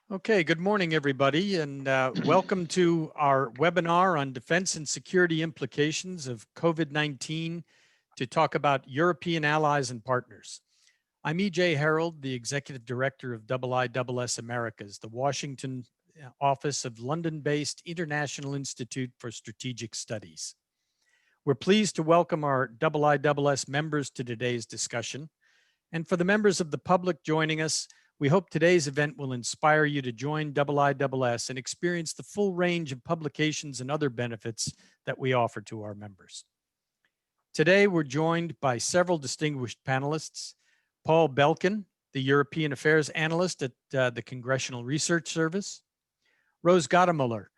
Okay, good morning, everybody, and welcome to our webinar on defense and security implications of COVID-19 to talk about European allies and partners. I'm E.J. Herold, the Executive Director of IISS Americas, the Washington office of London-based International Institute for Strategic Studies. We're pleased to welcome our IISS members to today's discussion. And for the members of the public joining us, we hope today's event will inspire you to join IISS and experience the full range of publications and other benefits that we offer to our members. Today, we're joined by several distinguished panelists: Paul Belkin, the European Affairs Analyst at the Congressional Research Service; Rose Gottemoeller,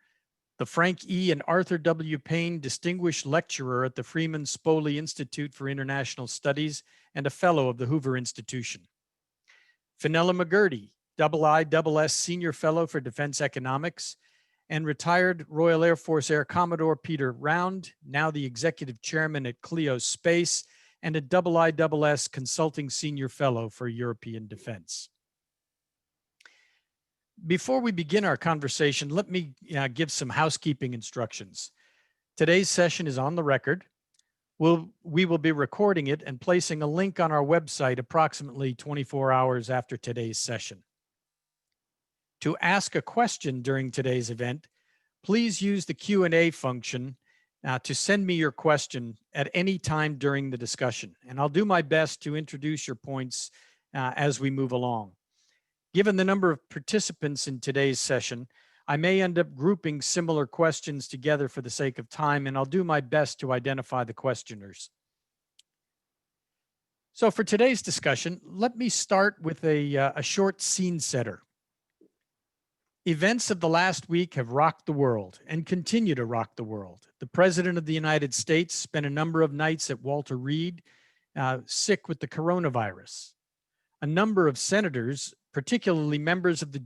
the Frank E. and Arthur W. Payne Distinguished Lecturer at the Freeman Spogli Institute for International Studies and a Fellow of the Hoover Institution; Fenella McGerty, IISS Senior Fellow for Defense Economics, and retired Royal Air Force Air Commodore Peter Round, now the Executive Chairman at Clio Space and a IISS Consulting Senior Fellow for European Defense. Before we begin our conversation, let me give some housekeeping instructions. Today's session is on the record. We will be recording it and placing a link on our website approximately 24 hours after today's session. To ask a question during today's event, please use the Q&A function to send me your question at any time during the discussion, and I'll do my best to introduce your points as we move along. Given the number of participants in today's session, I may end up grouping similar questions together for the sake of time, and I'll do my best to identify the questioners. So for today's discussion, let me start with a short scene setter. Events of the last week have rocked the world and continue to rock the world. The President of the United States spent a number of nights at Walter Reed, sick with the coronavirus. A number of senators, particularly members of the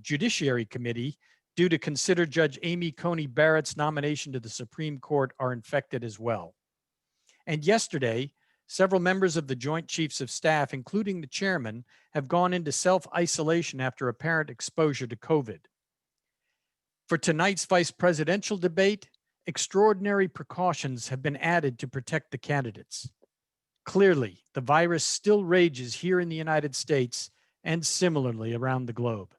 Judiciary Committee, due to consider Judge Amy Coney Barrett's nomination to the Supreme Court, are infected as well. And yesterday, several members of the Joint Chiefs of Staff, including the chairman, have gone into self-isolation after apparent exposure to COVID. For tonight's vice presidential debate, extraordinary precautions have been added to protect the candidates. Clearly, the virus still rages here in the United States and similarly around the globe.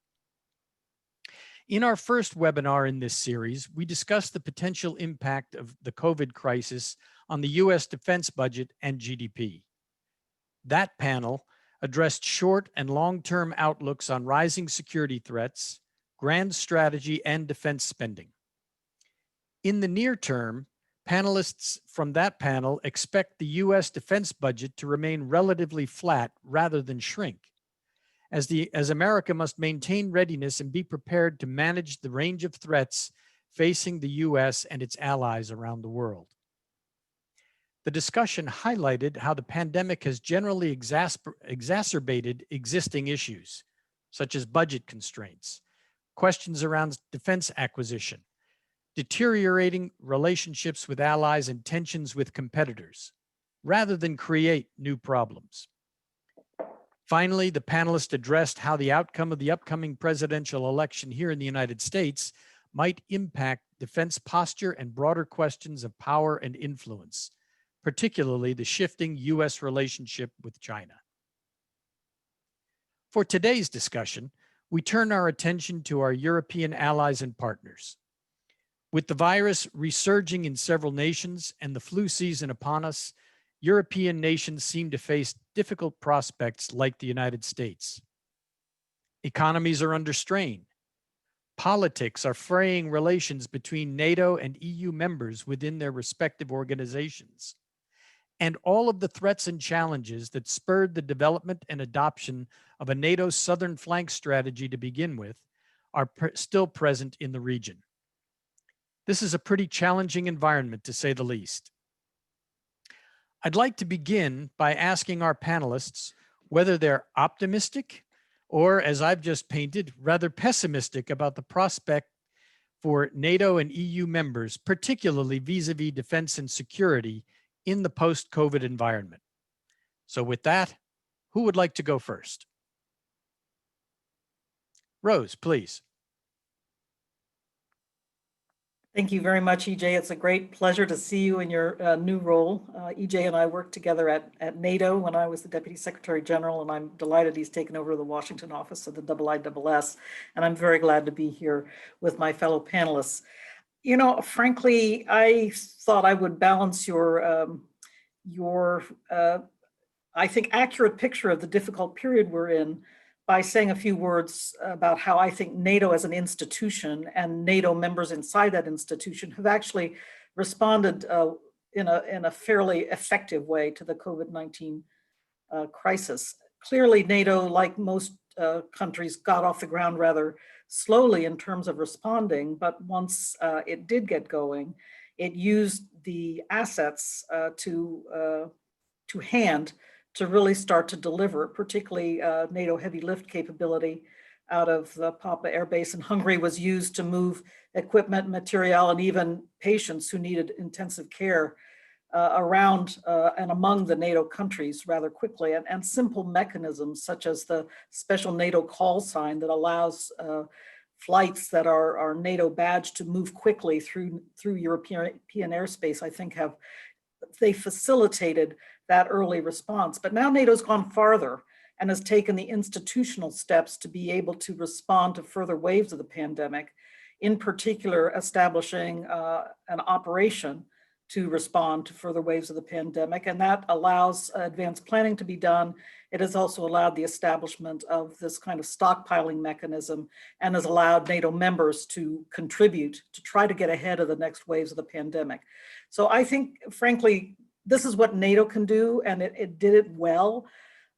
In our first webinar in this series, we discussed the potential impact of the COVID crisis on the U.S. defense budget and GDP. That panel addressed short and long-term outlooks on rising security threats, grand strategy, and defense spending. In the near term, panelists from that panel expect the U.S. defense budget to remain relatively flat rather than shrink, as America must maintain readiness and be prepared to manage the range of threats facing the U.S. and its allies around the world. The discussion highlighted how the pandemic has generally exacerbated existing issues, such as budget constraints, questions around defense acquisition, deteriorating relationships with allies, and tensions with competitors, rather than create new problems. Finally, the panelists addressed how the outcome of the upcoming presidential election here in the United States might impact defense posture and broader questions of power and influence, particularly the shifting U.S. relationship with China. For today's discussion, we turn our attention to our European allies and partners. With the virus resurging in several nations and the flu season upon us, European nations seem to face difficult prospects like the United States. Economies are under strain. Politics are fraying relations between NATO and EU members within their respective organizations. And all of the threats and challenges that spurred the development and adoption of a NATO southern flank strategy to begin with are still present in the region. This is a pretty challenging environment, to say the least. I'd like to begin by asking our panelists whether they're optimistic or, as I've just painted, rather pessimistic about the prospect for NATO and EU members, particularly vis-a-vis defense and security in the post-COVID environment. So with that, who would like to go first? Rose, please. Thank you very much, EJ. It's a great pleasure to see you in your new role. EJ and I worked together at Nato when I was the Deputy Secretary General, and I'm delighted he's taken over the Washington office of the IISS, and I'm very glad to be here with my fellow panelists. You know, frankly, I thought I would balance your I think, accurate picture of the difficult period we're in by saying a few words about how I think NATO as an institution and NATO members inside that institution have actually responded in a fairly effective way to the COVID-19 crisis. Clearly, NATO, like most countries, got off the ground rather slowly in terms of responding, but once it did get going, it used the assets to hand to really start to deliver, particularly NATO heavy lift capability out of the Papa Air Base in Hungary was used to move equipment, material, and even patients who needed intensive care around and among the NATO countries rather quickly. And simple mechanisms such as the special NATO call sign that allows flights that are NATO badged to move quickly through European airspace, I think they facilitated that early response. But now NATO's gone farther and has taken the institutional steps to be able to respond to further waves of the pandemic, in particular establishing an operation to respond to further waves of the pandemic. And that allows advanced planning to be done. It has also allowed the establishment of this kind of stockpiling mechanism and has allowed NATO members to contribute to try to get ahead of the next waves of the pandemic. So I think, frankly, this is what NATO can do, and it did it well.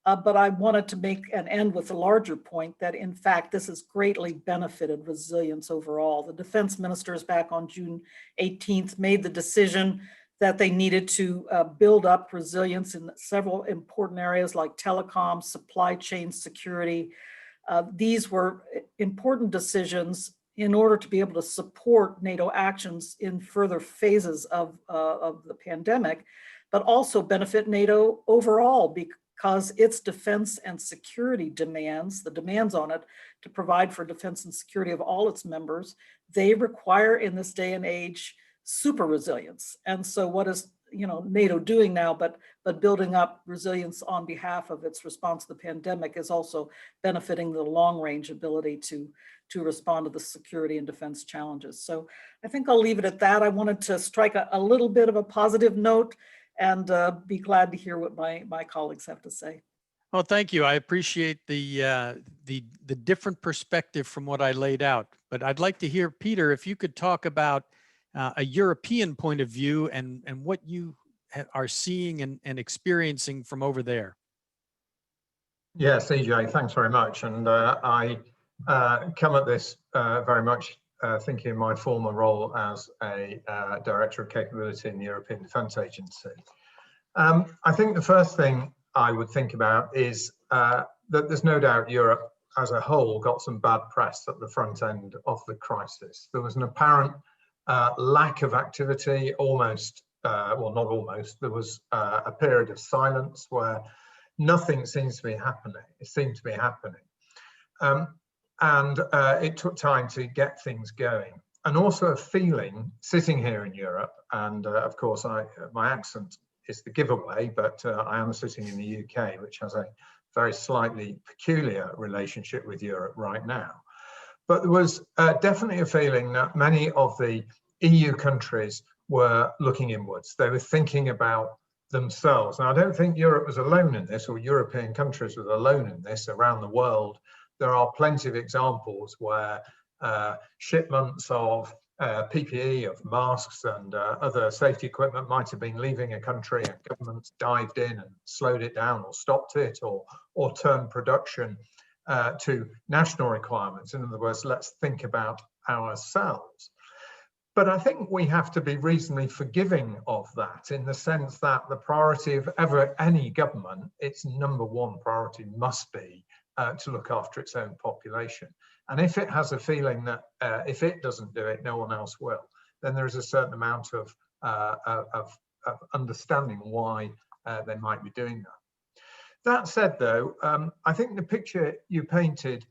But I wanted to make and end with a larger point that, in fact, this has greatly benefited resilience overall. The defense ministers back on June 18th made the decision that they needed to build up resilience in several important areas like telecom, supply chain security. These were important decisions in order to be able to support NATO actions in further phases of the pandemic, but also benefit NATO overall because its defense and security demands, the demands on it to provide for defense and security of all its members, they require in this day and age super resilience. And so what is NATO doing now, but building up resilience on behalf of its response to the pandemic is also benefiting the long range ability to respond to the security and defense challenges. So I think I'll leave it at that. I wanted to strike a little bit of a positive note and be glad to hear what my colleagues have to say. Well, thank you. I appreciate the different perspective from what I laid out. But I'd like to hear, Peter, if you could talk about a European point of view and what you are seeing and experiencing from over there. Yes, EJ, thanks very much. And I come at this very much thinking of my former role as a Director of Capability in the European Defence Agency. I think the first thing I would think about is that there's no doubt Europe as a whole got some bad press at the front end of the crisis. There was an apparent lack of activity, almost, well, not almost, there was a period of silence where nothing seems to be happening. It seemed to be happening. And it took time to get things going. And also a feeling, sitting here in Europe, and of course my accent is the giveaway, but I am sitting in the UK, which has a very slightly peculiar relationship with Europe right now. But there was definitely a feeling that many of the EU countries were looking inwards. They were thinking about themselves. Now, I don't think Europe was alone in this, or European countries were alone in this. Around the world, there are plenty of examples where shipments of PPE, of masks and other safety equipment might have been leaving a country and governments dived in and slowed it down or stopped it or turned production to national requirements. In other words, let's think about ourselves. But I think we have to be reasonably forgiving of that, in the sense that the priority of any government, its number one priority must be to look after its own population. And if it has a feeling that if it doesn't do it, no one else will, then there is a certain amount of understanding why they might be doing that. That said, though, I think the picture you painted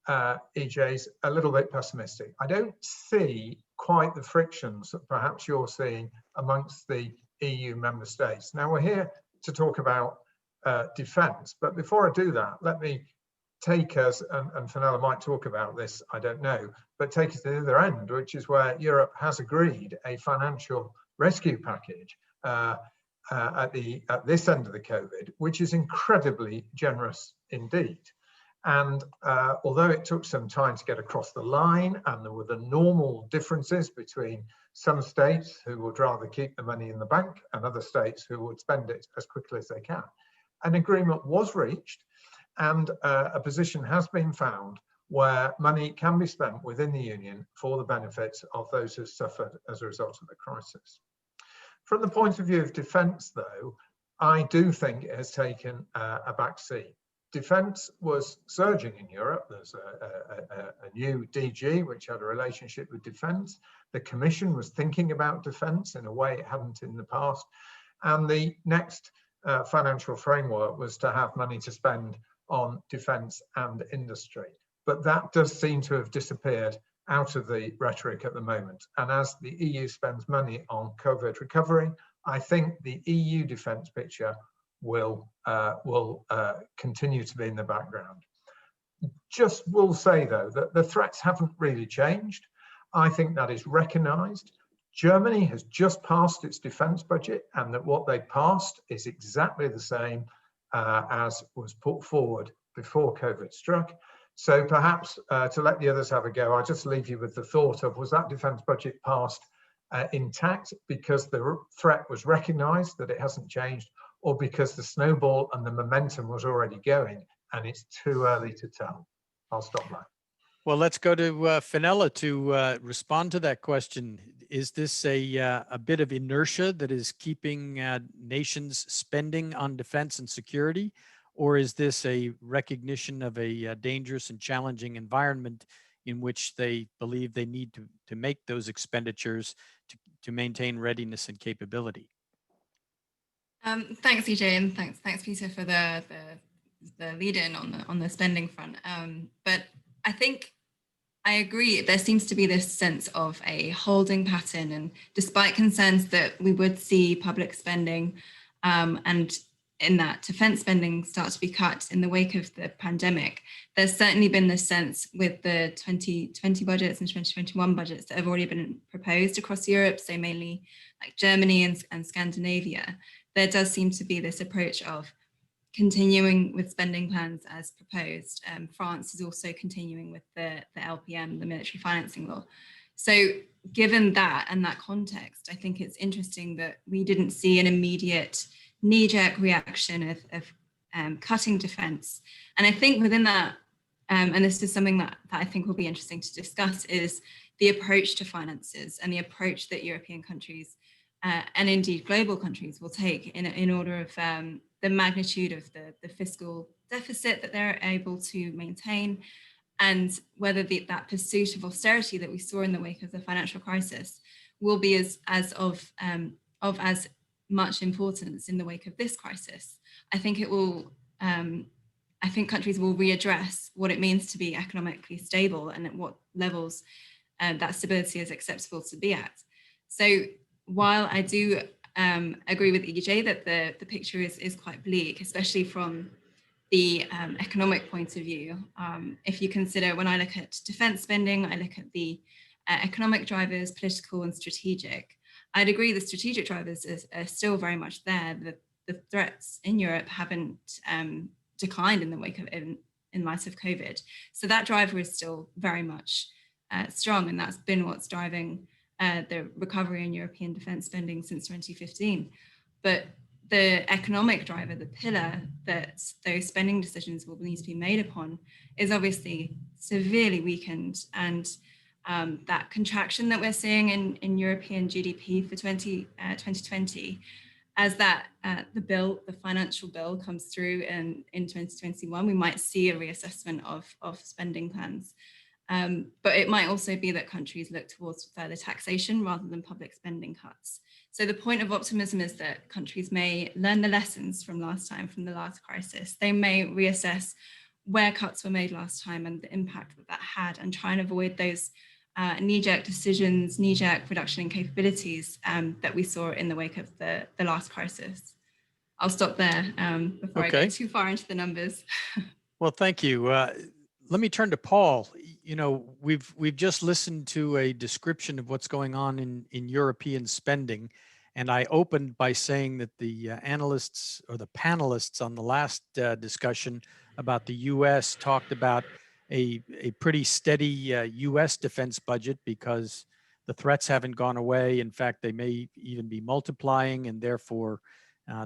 EJ's a little bit pessimistic. I don't see quite the frictions that perhaps you're seeing amongst the EU member states. Now, we're here to talk about defence, but before I do that, let me take us, and Fenella might talk about this, I don't know, but take us to the other end, which is where Europe has agreed a financial rescue package at this end of the COVID, which is incredibly generous indeed. And although it took some time to get across the line, and there were the normal differences between some states who would rather keep the money in the bank and other states who would spend it as quickly as they can, an agreement was reached, and a position has been found where money can be spent within the Union for the benefits of those who suffered as a result of the crisis. From the point of view of defence, though, I do think it has taken a back seat. Defence was surging in Europe. There's a new DG which had a relationship with defence. The Commission was thinking about defence in a way it hadn't in the past. And the next financial framework was to have money to spend on defence and industry. But that does seem to have disappeared out of the rhetoric at the moment. And as the EU spends money on COVID recovery, I think the EU defence picture will continue to be in the background. Just will say, though, that the threats haven't really changed. I think that is recognised. Germany has just passed its defence budget, and that what they passed is exactly the same as was put forward before COVID struck. So perhaps to let the others have a go, I'll just leave you with the thought of, was that defence budget passed intact because the threat was recognised, that it hasn't changed, or because the snowball and the momentum was already going and it's too early to tell? I'll stop there. Well, let's go to Fenella to respond to that question. Is this a bit of inertia that is keeping nations spending on defense and security? Or is this a recognition of a dangerous and challenging environment in which they believe they need to make those expenditures to maintain readiness and capability? Thanks, EJ, and thanks, Peter, for the lead-in on the spending front. But I think I agree. There seems to be this sense of a holding pattern, and despite concerns that we would see public spending and in that defense spending start to be cut in the wake of the pandemic, there's certainly been this sense with the 2020 budgets and 2021 budgets that have already been proposed across Europe, so mainly like Germany and Scandinavia. There does seem to be this approach of continuing with spending plans as proposed. France is also continuing with the LPM, the military financing law. So given that and that context, I think it's interesting that we didn't see an immediate knee-jerk reaction of cutting defense. And I think within that, and this is something that I think will be interesting to discuss, is the approach to finances and the approach that European countries and indeed global countries will take in order of the magnitude of the fiscal deficit that they're able to maintain, and whether that pursuit of austerity that we saw in the wake of the financial crisis will be of as much importance in the wake of this crisis. I think it will. I think countries will readdress what it means to be economically stable and at what levels that stability is acceptable to be at. So while I do agree with EJ that the picture is quite bleak, especially from the economic point of view, if you consider, when I look at defense spending, I look at the economic drivers, political and strategic. I'd agree the strategic drivers are still very much there. The threats in Europe haven't declined in the wake of in light of COVID. So that driver is still very much strong, and that's been what's driving the recovery in European defense spending since 2015. But the economic driver, the pillar that those spending decisions will need to be made upon, is obviously severely weakened. And that contraction that we're seeing in European GDP for 2020, as that the financial bill comes through in 2021, we might see a reassessment of spending plans. But it might also be that countries look towards further taxation rather than public spending cuts. So the point of optimism is that countries may learn the lessons from last time, from the last crisis. They may reassess where cuts were made last time and the impact that had, and try and avoid those knee-jerk decisions, knee-jerk reduction in capabilities that we saw in the wake of the last crisis. I'll stop there before I go too far into the numbers. Well, thank you. Let me turn to Paul. You know, we've just listened to a description of what's going on in European spending, and I opened by saying that the analysts or the panelists on the last discussion about the U.S. talked about a pretty steady U.S. defense budget because the threats haven't gone away. In fact, they may even be multiplying, and therefore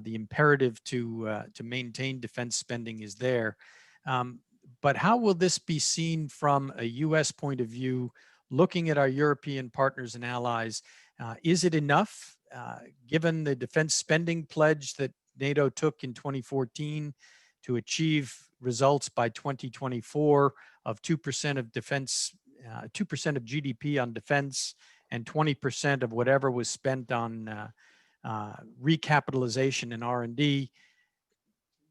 the imperative to maintain defense spending is there. But how will this be seen from a U.S. point of view, looking at our European partners and allies? Is it enough, given the defense spending pledge that NATO took in 2014 to achieve results by 2024 of 2% of defense, 2% of GDP on defense, and 20% of whatever was spent on recapitalization and R&D?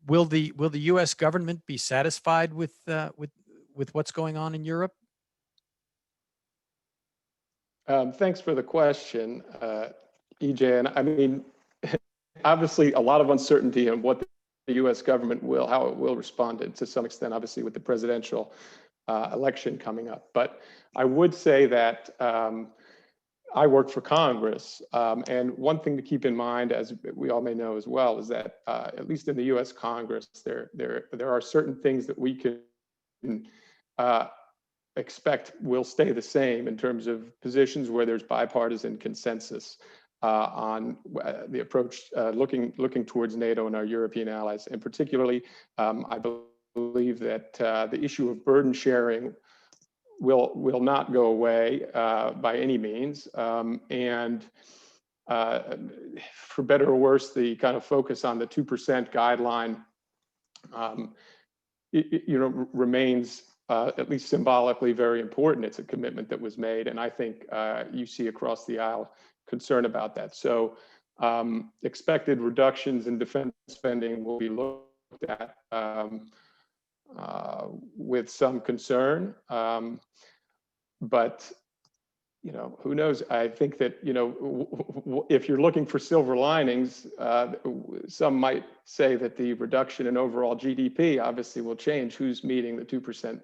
Will the U.S. government be satisfied with what's going on in Europe? Thanks for the question, EJ. And I mean, obviously, a lot of uncertainty in what the U.S. government will, how it will respond to some extent, obviously, with the presidential election coming up. But I would say that I work for Congress, and one thing to keep in mind, as we all may know as well, is that at least in the U.S. Congress, there are certain things that we can expect will stay the same in terms of positions where there's bipartisan consensus on the approach looking towards NATO and our European allies. And particularly, I believe that the issue of burden sharing will not go away by any means. And for better or worse, the kind of focus on the 2% guideline, remains at least symbolically very important. It's a commitment that was made, and I think you see across the aisle concern about that. So expected reductions in defense spending will be looked at with some concern, but who knows? I think that if you're looking for silver linings, some might say that the reduction in overall GDP obviously will change who's meeting the 2%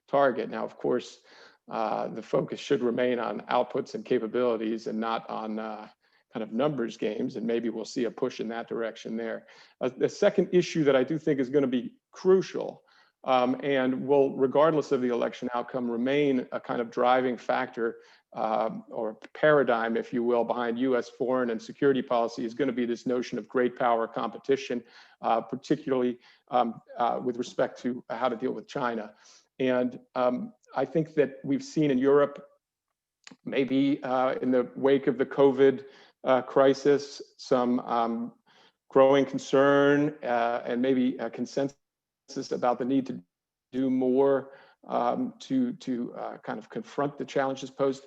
target. Now, of course, the focus should remain on outputs and capabilities and not on kind of numbers games, and maybe we'll see a push in that direction there. The second issue that I do think is going to be crucial and will, regardless of the election outcome, remain a kind of driving factor or paradigm, if you will, behind U.S. foreign and security policy is going to be this notion of great power competition, particularly with respect to how to deal with China. And I think that we've seen in Europe, maybe in the wake of the COVID crisis, some growing concern and maybe a consensus about the need to do more to kind of confront the challenges posed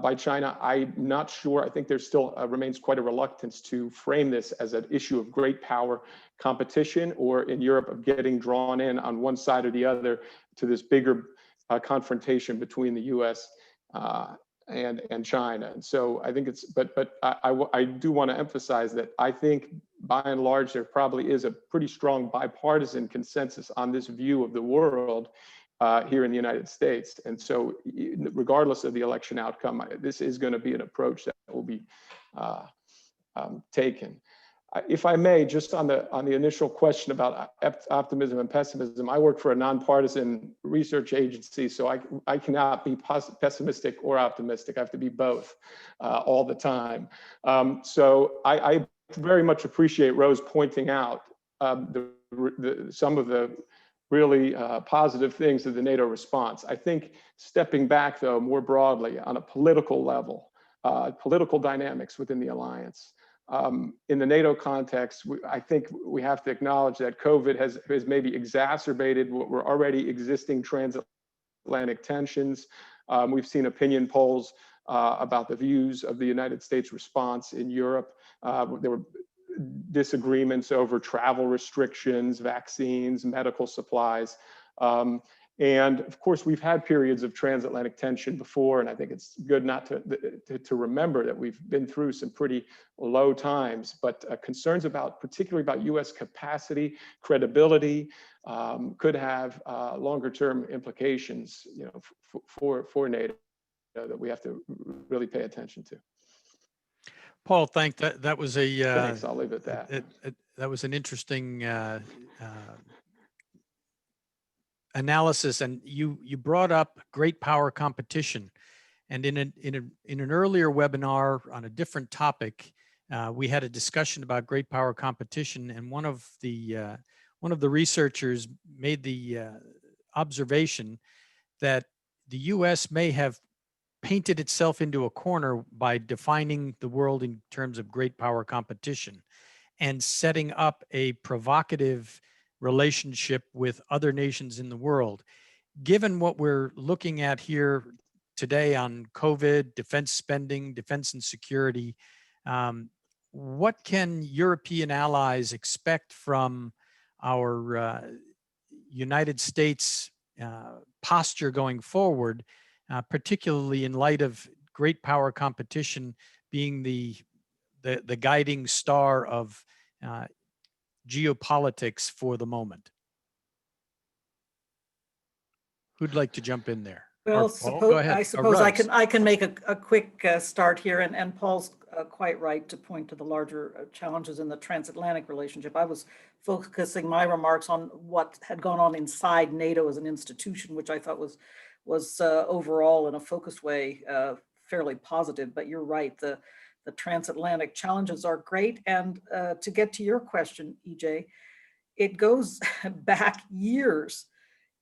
by China. I'm not sure. I think there still remains quite a reluctance to frame this as an issue of great power competition, or in Europe of getting drawn in on one side or the other to this bigger confrontation between the U.S. And China. And so I think it's, but I do want to emphasize that I think by and large, there probably is a pretty strong bipartisan consensus on this view of the world here in the United States. And so regardless of the election outcome, this is going to be an approach that will be taken. If I may, just on the initial question about optimism and pessimism, I work for a nonpartisan research agency, so I cannot be pessimistic or optimistic. I have to be both all the time. So I very much appreciate Rose pointing out some of the really positive things of the NATO response. I think stepping back, though, more broadly on a political level, political dynamics within the alliance. In the NATO context, I think we have to acknowledge that COVID has maybe exacerbated what were already existing transatlantic tensions. We've seen opinion polls about the views of the United States response in Europe. There were disagreements over travel restrictions, vaccines, medical supplies. And of course, we've had periods of transatlantic tension before, and I think it's good not to remember that we've been through some pretty low times, but concerns about, particularly about US capacity, credibility, could have longer term implications, you know, for NATO that we have to really pay attention to. Paul, that was a Thanks, I'll leave it at that. That was an interesting analysis, and you brought up great power competition, and in an earlier webinar on a different topic, we had a discussion about great power competition, and one of the researchers made the observation that the U.S. may have painted itself into a corner by defining the world in terms of great power competition and setting up a provocative relationship with other nations in the world. Given what we're looking at here today on COVID, defense spending, defense and security, what can European allies expect from our United States posture going forward, particularly in light of great power competition being the guiding star of geopolitics for the moment? Who'd like to jump in there? Well, Go ahead. I suppose I can make a quick start here, and Paul's quite right to point to the larger challenges in the transatlantic relationship. I was focusing my remarks on what had gone on inside NATO as an institution, which I thought was overall in a focused way fairly positive. But you're right, the transatlantic challenges are great. And to get to your question, EJ, it goes back years.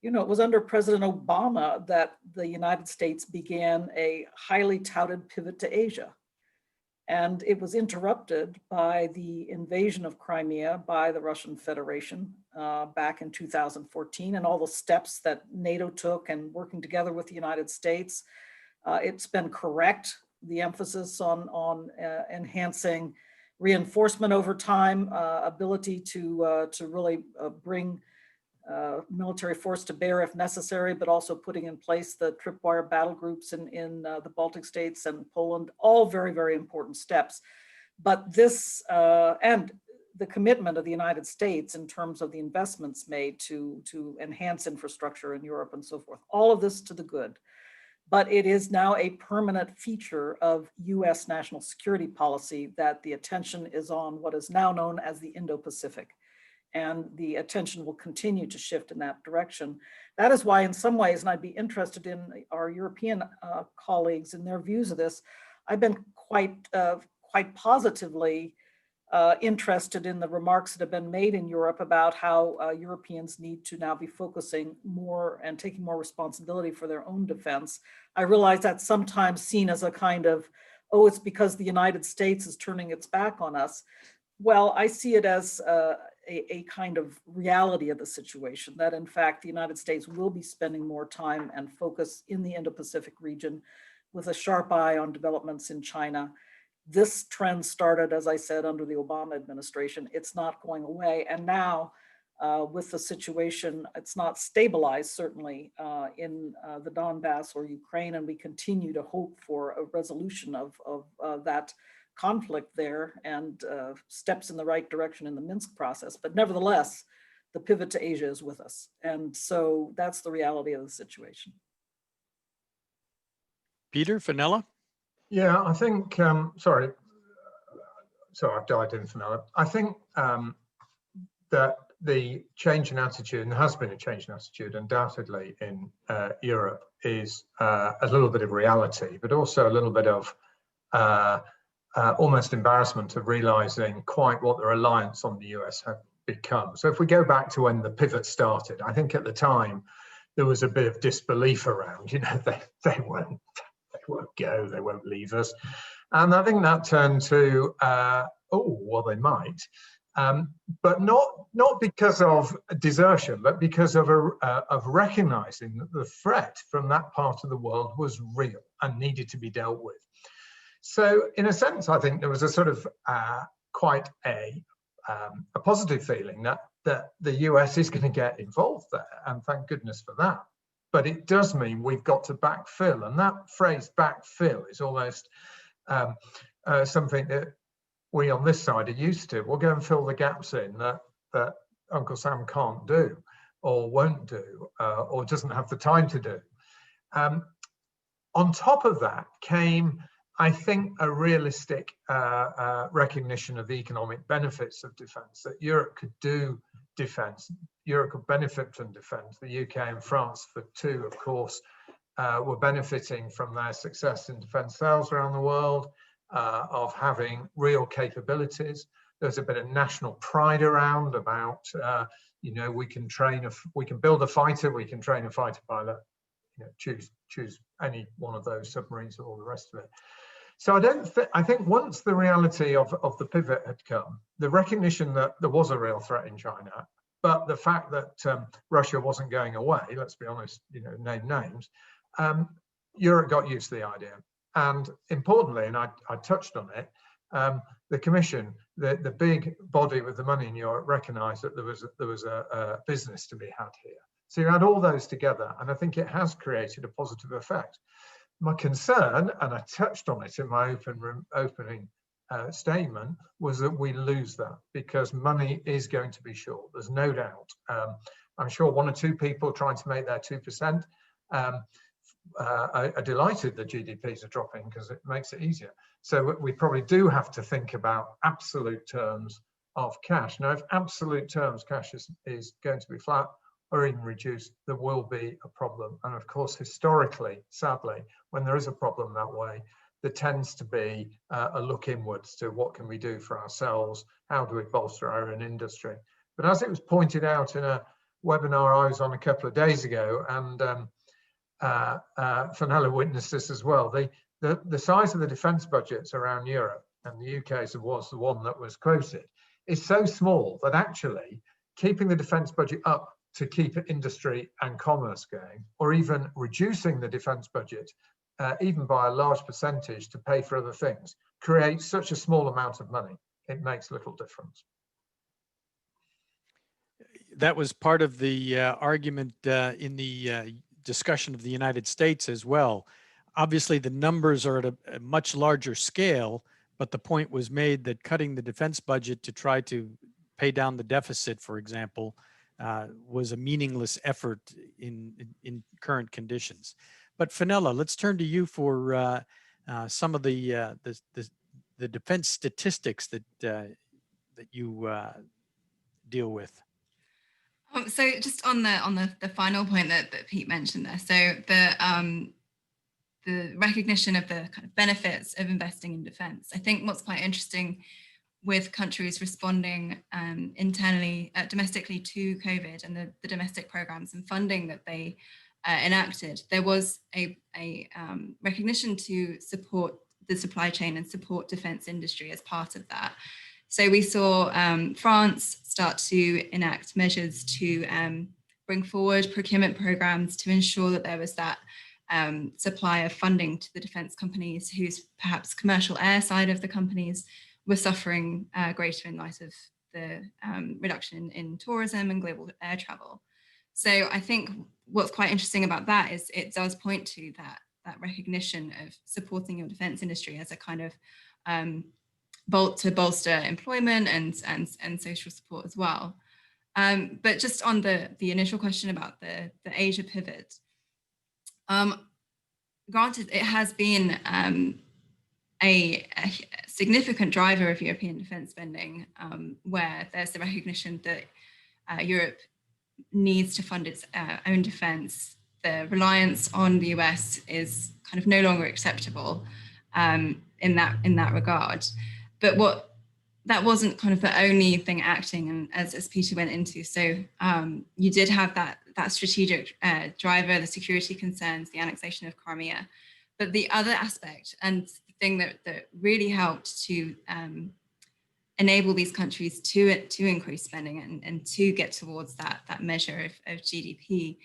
You know, it was under President Obama that the United States began a highly touted pivot to Asia. And it was interrupted by the invasion of Crimea by the Russian Federation back in 2014, and all the steps that NATO took and working together with the United States. It's been correct, the emphasis on enhancing reinforcement over time, ability to really bring military force to bear if necessary, but also putting in place the tripwire battle groups in the Baltic states and Poland, all very, very important steps. But this, and the commitment of the United States in terms of the investments made to enhance infrastructure in Europe and so forth, all of this to the good. But it is now a permanent feature of US national security policy that the attention is on what is now known as the Indo-Pacific. And the attention will continue to shift in that direction. That is why, in some ways, and I'd be interested in our European colleagues and their views of this, I've been quite positively interested in the remarks that have been made in Europe about how Europeans need to now be focusing more and taking more responsibility for their own defense. I realize that's sometimes seen as a kind of, oh, it's because the United States is turning its back on us. Well, I see it as a kind of reality of the situation, that in fact, the United States will be spending more time and focus in the Indo-Pacific region with a sharp eye on developments in China. This trend started, as I said, under the Obama administration. It's not going away. And now with the situation, it's not stabilized, certainly in the Donbass or Ukraine, and we continue to hope for a resolution of that conflict there and steps in the right direction in the Minsk process. But nevertheless, the pivot to Asia is with us. And so that's the reality of the situation. Peter, Fenella? Yeah, I think, sorry, I've died in Fenella. I think that the change in attitude, and there has been a change in attitude undoubtedly in Europe, is a little bit of reality, but also a little bit of almost embarrassment of realizing quite what the reliance on the US had become. So if we go back to when the pivot started, I think at the time there was a bit of disbelief around, you know, they won't go, they won't leave us. And I think that turned to, oh, well, they might, but not because of desertion, but because of recognizing that the threat from that part of the world was real and needed to be dealt with. So in a sense, I think there was a sort of quite a positive feeling that that the US is going to get involved there, and thank goodness for that. But it does mean we've got to backfill, and that phrase backfill is almost something that we on this side are used to. We'll go and fill the gaps in that Uncle Sam can't do, or won't do, or doesn't have the time to do. On top of that came, I think, a realistic recognition of the economic benefits of defence, that Europe could do defence, Europe could benefit from defence. The UK and France, for two, of course, were benefiting from their success in defence sales around the world, of having real capabilities. There's a bit of national pride around about, you know, we can build a fighter, we can train a fighter pilot, you know, choose any one of those submarines or all the rest of it. So I think once the reality of the pivot had come, the recognition that there was a real threat in China, but the fact that Russia wasn't going away, let's be honest, you know, name names, Europe got used to the idea. And importantly, and I touched on it, the Commission, the big body with the money in Europe, recognised that there was a business to be had here. So you add all those together, and I think it has created a positive effect. My concern, and I touched on it in my opening statement, was that we lose that because money is going to be short. There's no doubt. I'm sure one or two people trying to make their 2% are delighted that GDPs are dropping because it makes it easier. So we probably do have to think about absolute terms of cash. Now, if absolute terms cash is going to be flat or even reduced, there will be a problem. And of course, historically, sadly, when there is a problem that way, there tends to be a look inwards to what can we do for ourselves? How do we bolster our own industry? But as it was pointed out in a webinar I was on a couple of days ago, and Fenella witnessed this as well, the size of the defence budgets around Europe, and the UK was the one that was quoted, is so small that actually keeping the defence budget up to keep industry and commerce going, or even reducing the defence budget, even by a large percentage to pay for other things, creates such a small amount of money. It makes little difference. That was part of the argument in the discussion of the United States as well. Obviously, the numbers are at a much larger scale, but the point was made that cutting the defense budget to try to pay down the deficit, for example, was a meaningless effort in current conditions. But Fenella, let's turn to you for some of the defense statistics that you deal with. So just on the final point that Pete mentioned there, so the recognition of the kind of benefits of investing in defense. I think what's quite interesting with countries responding internally, domestically to COVID and the domestic programs and funding that they enacted, there was a recognition to support the supply chain and support defense industry as part of that. So we saw France start to enact measures to bring forward procurement programs to ensure that there was that supply of funding to the defense companies whose perhaps commercial air side of the companies were suffering greater in light of the reduction in tourism and global air travel. So I think what's quite interesting about that is it does point to that recognition of supporting your defense industry as a kind of to bolster employment and social support as well. But just on the initial question about the Asia pivot, granted, it has been a significant driver of European defense spending, where there's the recognition that Europe needs to fund its own defense. The reliance on the US is kind of no longer acceptable in that regard. But that wasn't kind of the only thing acting, and as Peter went into. So you did have that strategic driver, the security concerns, the annexation of Crimea. But the other aspect, and the thing that really helped to enable these countries to increase spending and to get towards that measure of GDP,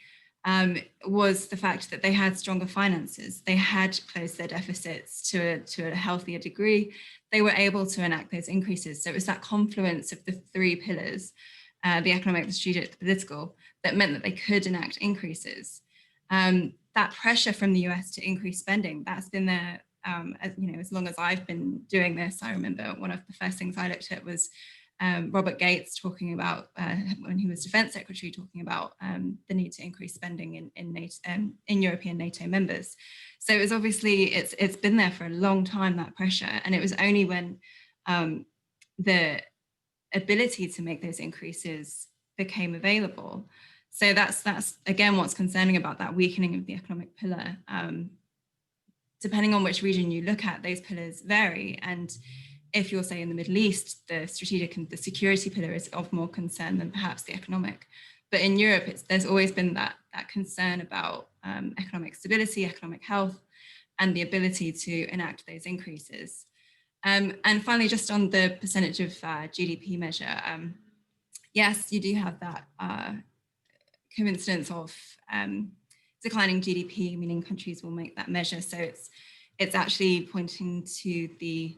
was the fact that they had stronger finances. They had closed their deficits to a healthier degree. They were able to enact those increases. So it was that confluence of the three pillars the economic, the strategic, the political, that meant that they could enact increases. That pressure from the US to increase spending, that's been there as long as I've been doing this. I remember one of the first things I looked at was Robert Gates talking about, when he was defense secretary, talking about the need to increase spending in NATO, in European NATO members. So it was obviously, it's been there for a long time, that pressure. And it was only when the ability to make those increases became available. So that's again, what's concerning about that weakening of the economic pillar. Depending on which region you look at, those pillars vary. And if you're, say, in the Middle East, the strategic and the security pillar is of more concern than perhaps the economic. But in Europe, there's always been that concern about economic stability, economic health, and the ability to enact those increases. And finally, just on the percentage of GDP measure, yes, you do have that coincidence of declining GDP, meaning countries will make that measure. So it's actually pointing to the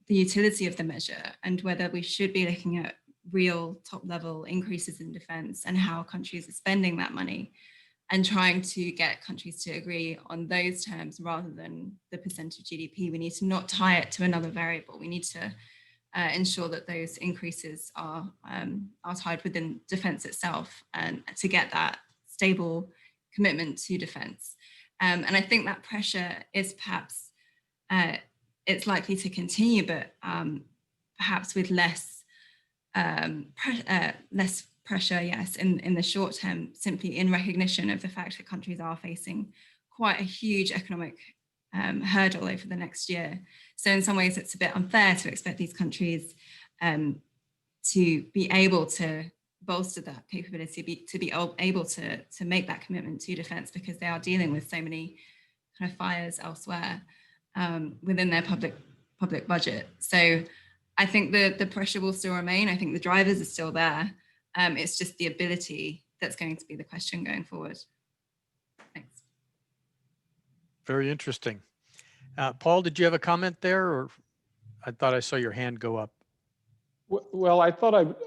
utility of the measure and whether we should be looking at real top-level increases in defense and how countries are spending that money, and trying to get countries to agree on those terms rather than the percent of GDP. We need to not tie it to another variable. We need to ensure that those increases are tied within defense itself, and to get that stable commitment to defense. And I think that pressure is perhaps, it's likely to continue, but perhaps with less pressure, yes, in the short term, simply in recognition of the fact that countries are facing quite a huge economic hurdle over the next year. So in some ways, it's a bit unfair to expect these countries to be able to bolster that capability, to be able to make that commitment to defense, because they are dealing with so many kind of fires elsewhere within their public budget. So I think the pressure will still remain. I think the drivers are still there. It's just the ability that's going to be the question going forward. Thanks. Very interesting. Paul, did you have a comment there, or I thought I saw your hand go up? Well, I thought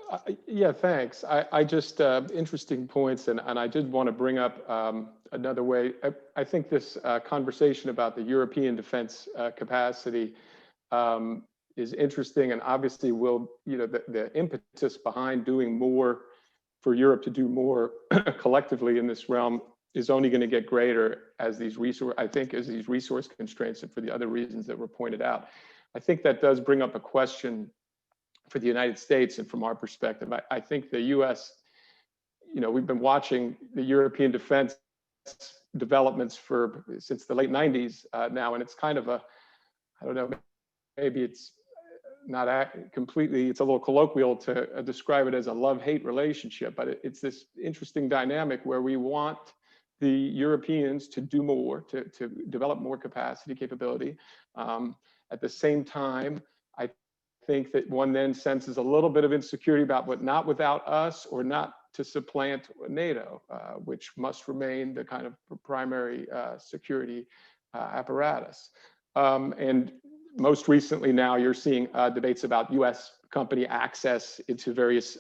yeah, thanks. I just, interesting points. And I did want to bring up another way. I think this conversation about the European defense capacity is interesting, and obviously will, the impetus behind doing more for Europe to do more collectively in this realm is only going to get greater as these resource constraints, and for the other reasons that were pointed out. I think that does bring up a question for the United States, and from our perspective, I think the US, we've been watching the European defense developments since the late 90s now, and it's kind of I don't know, maybe it's not completely, it's a little colloquial to describe it as a love-hate relationship, but it's this interesting dynamic where we want the Europeans to do more, to develop more capacity, capability. At the same time, I think that one then senses a little bit of insecurity about what not without us, or not to supplant NATO, which must remain the kind of primary security apparatus. And most recently now you're seeing debates about US company access into various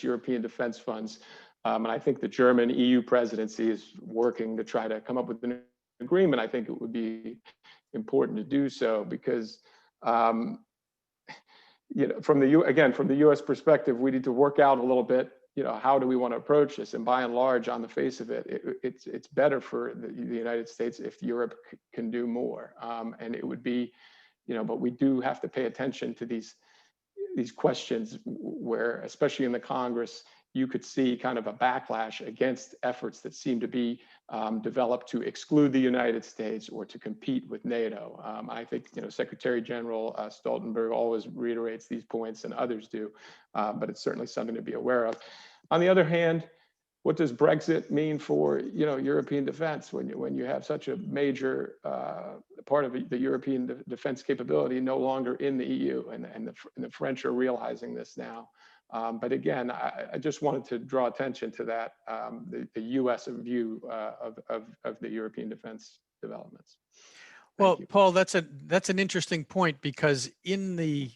European defense funds. And I think the German EU presidency is working to try to come up with an agreement. I think it would be important to do so because, from the US perspective, we need to work out a little bit, how do we want to approach this? And by and large, on the face of it, it's better for the United States if Europe can do more. And it would be, but we do have to pay attention to these questions where, especially in the Congress, you could see kind of a backlash against efforts that seem to be developed to exclude the United States or to compete with NATO. I think, Secretary General Stoltenberg always reiterates these points, and others do, but it's certainly something to be aware of. On the other hand, what does Brexit mean for European defense when you have such a major part of the European defense capability no longer in the EU, and the French are realizing this now. But again, I just wanted to draw attention to that, the U.S. view of the European defense developments. Well, Paul, that's an interesting point, because in the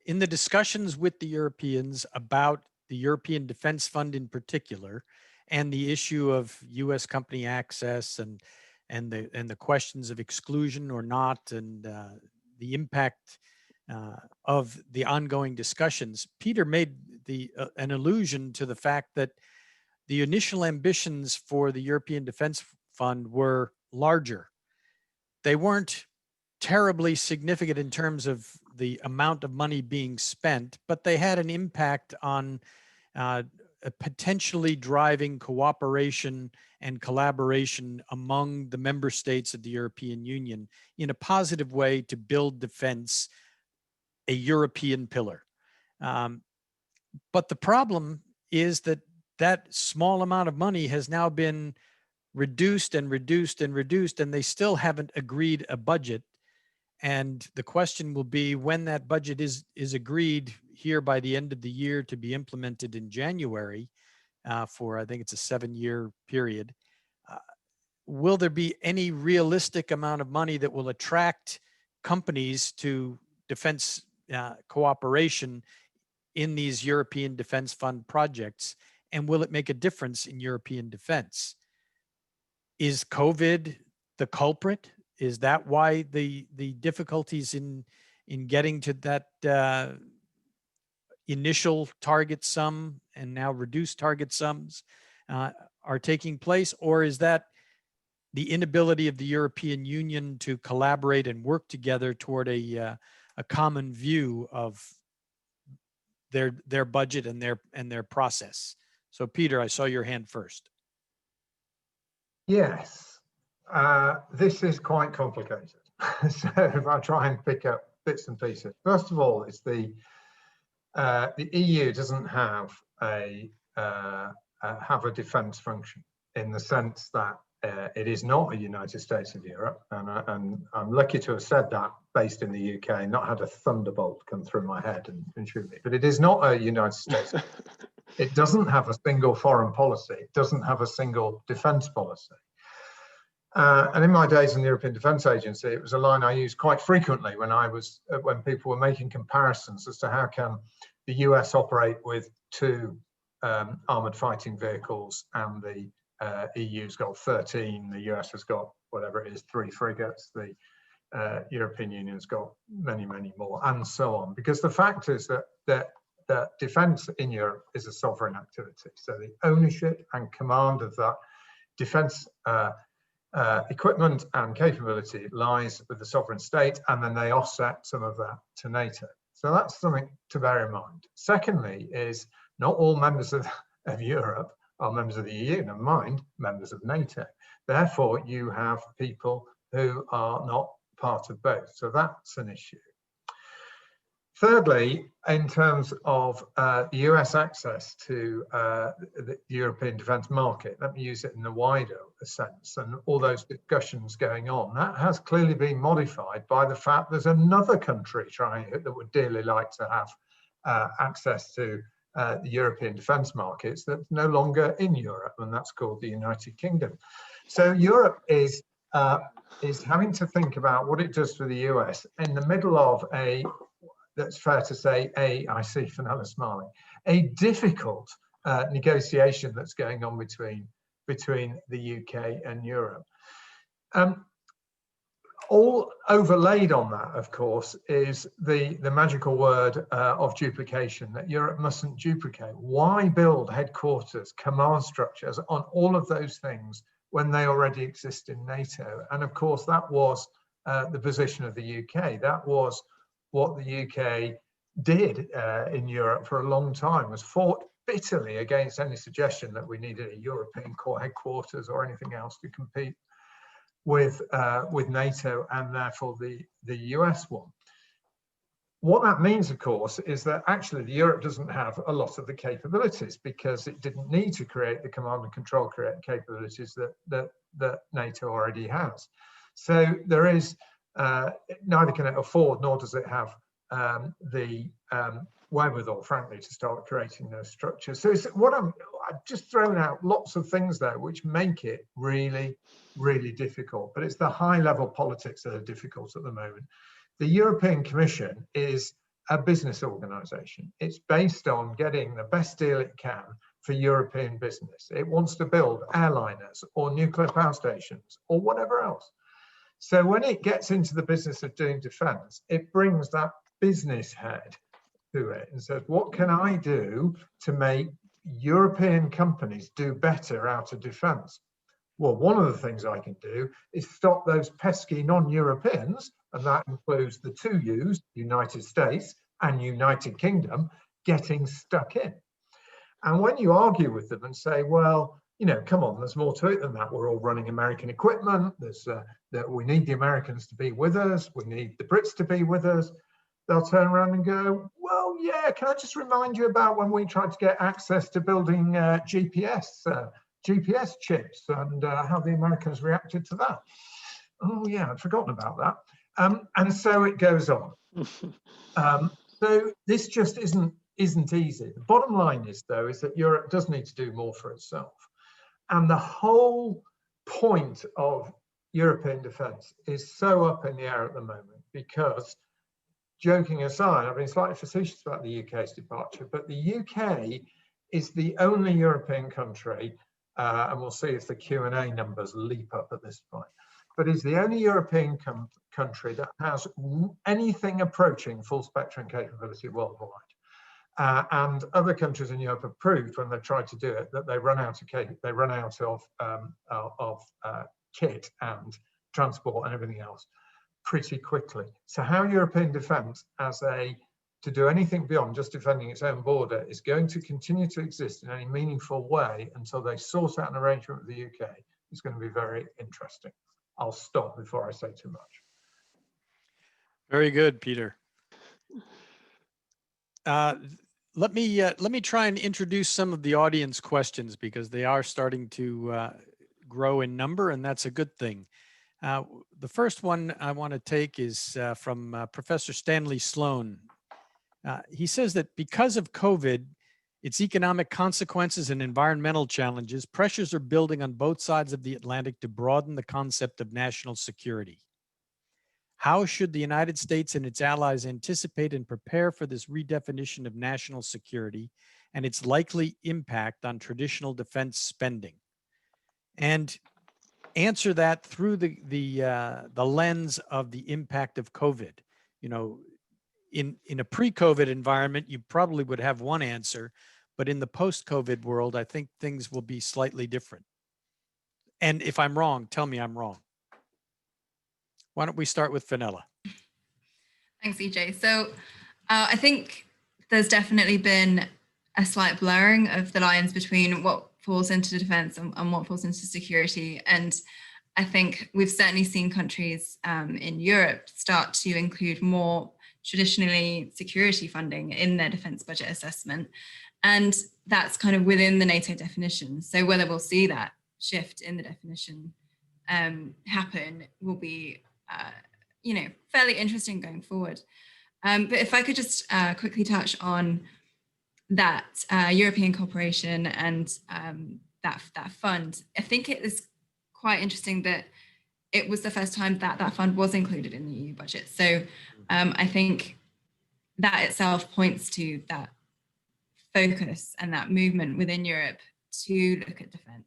in the discussions with the Europeans about the European Defense Fund in particular, and the issue of U.S. company access and the questions of exclusion or not, and the impact of the ongoing discussions, Peter made an allusion to the fact that the initial ambitions for the European Defense Fund were larger. They weren't terribly significant in terms of the amount of money being spent, but they had an impact on potentially driving cooperation and collaboration among the member states of the European Union in a positive way to build defense, a European pillar. But the problem is that that small amount of money has now been reduced and reduced and reduced, and they still haven't agreed a budget. And the question will be, when that budget is agreed here by the end of the year to be implemented in January for, I think it's a 7-year period, will there be any realistic amount of money that will attract companies to defense cooperation in these European Defense Fund projects? And will it make a difference in European defense? Is COVID the culprit? Is that why the difficulties in getting to that initial target sum and now reduced target sums are taking place? Or is that the inability of the European Union to collaborate and work together toward a common view of their budget and their process? So Peter, I saw your hand first. Yes, this is quite complicated. So if I try and pick up bits and pieces, first of all, it's the EU doesn't have a defence function in the sense that it is not a United States of Europe, and I'm lucky to have said that based in the UK, not had a thunderbolt come through my head and shoot me. But it is not a United States. It doesn't have a single foreign policy. It doesn't have a single defence policy. And in my days in the European Defence Agency, it was a line I used quite frequently when people were making comparisons as to how can the US operate with 2 armoured fighting vehicles and the EU's got 13, the US has got whatever it is, 3 frigates, the European Union's got many, many more, and so on. Because the fact is that defence in Europe is a sovereign activity. So the ownership and command of that defence equipment and capability lies with the sovereign state, and then they offset some of that to NATO. So that's something to bear in mind. Secondly is not all members of Europe are members of the EU, never mind members of NATO. Therefore, you have people who are not part of both. So that's an issue. Thirdly, in terms of the US access to the European defence market, let me use it in the wider sense, and all those discussions going on, that has clearly been modified by the fact there's another country trying that would dearly like to have access to the European defence markets that's no longer in Europe, and that's called the United Kingdom. So Europe is having to think about what it does for the US in the middle of that's fair to say, I see Fenella smiling, a difficult negotiation that's going on between the UK and Europe. All overlaid on that, of course, is the magical word of duplication, that Europe mustn't duplicate. Why build headquarters, command structures on all of those things when they already exist in NATO? And of course, that was the position of the UK. That was what the UK did in Europe for a long time, was fought bitterly against any suggestion that we needed a European core headquarters or anything else to compete with NATO and therefore the US one. What that means, of course, is that actually Europe doesn't have a lot of the capabilities because it didn't need to create the command and control capabilities that NATO already has. So there is neither can it afford nor does it have the wherewithal, frankly, to start creating those structures. So I've just thrown out lots of things there which make it really, really difficult, but it's the high level politics that are difficult at the moment. The European Commission is a business organization. It's based on getting the best deal it can for European business. It wants to build airliners or nuclear power stations or whatever else. So when it gets into the business of doing defense, it brings that business head to it and says, what can I do to make European companies do better out of defense? Well, one of the things I can do is stop those pesky non-Europeans, and that includes the two U's, United States and United Kingdom, getting stuck in. And when you argue with them and say, well, you know, come on, there's more to it than that. We're all running American equipment. There's that we need the Americans to be with us. We need the Brits to be with us. They'll turn around and go, well, yeah, can I just remind you about when we tried to get access to building GPS chips and how the Americans reacted to that? Oh yeah, I'd forgotten about that. And so it goes on. So this just isn't easy. The bottom line is, though, is that Europe does need to do more for itself. And the whole point of European defence is so up in the air at the moment because, joking aside, I've been slightly facetious about the UK's departure, but the UK is the only European country, and we'll see if the Q&A numbers leap up at this point, but is the only European country that has anything approaching full spectrum capability worldwide. And other countries in Europe have proved when they've tried to do it that they run out of kit and transport and everything else pretty quickly. So how European defence to do anything beyond just defending its own border is going to continue to exist in any meaningful way until they sort out an arrangement with the UK. It's going to be very interesting. I'll stop before I say too much. Very good, Peter. Let me try and introduce some of the audience questions because they are starting to grow in number, and that's a good thing. The first one I want to take is from Professor Stanley Sloan. He says that because of COVID, its economic consequences and environmental challenges, pressures are building on both sides of the Atlantic to broaden the concept of national security. How should the United States and its allies anticipate and prepare for this redefinition of national security and its likely impact on traditional defense spending? And answer that through the lens of the impact of COVID. You know, in a pre-COVID environment, you probably would have one answer, but in the post-COVID world, I think things will be slightly different. And if I'm wrong, tell me I'm wrong. Why don't we start with Fenella? Thanks, EJ. So I think there's definitely been a slight blurring of the lines between what falls into defense and what falls into security. And I think we've certainly seen countries in Europe start to include more traditionally security funding in their defense budget assessment. And that's kind of within the NATO definition. So whether we'll see that shift in the definition happen will be fairly interesting going forward. But if I could just quickly touch on that European cooperation and that fund, I think it is quite interesting that it was the first time that that fund was included in the EU budget. So I think that itself points to that focus and that movement within Europe to look at defense.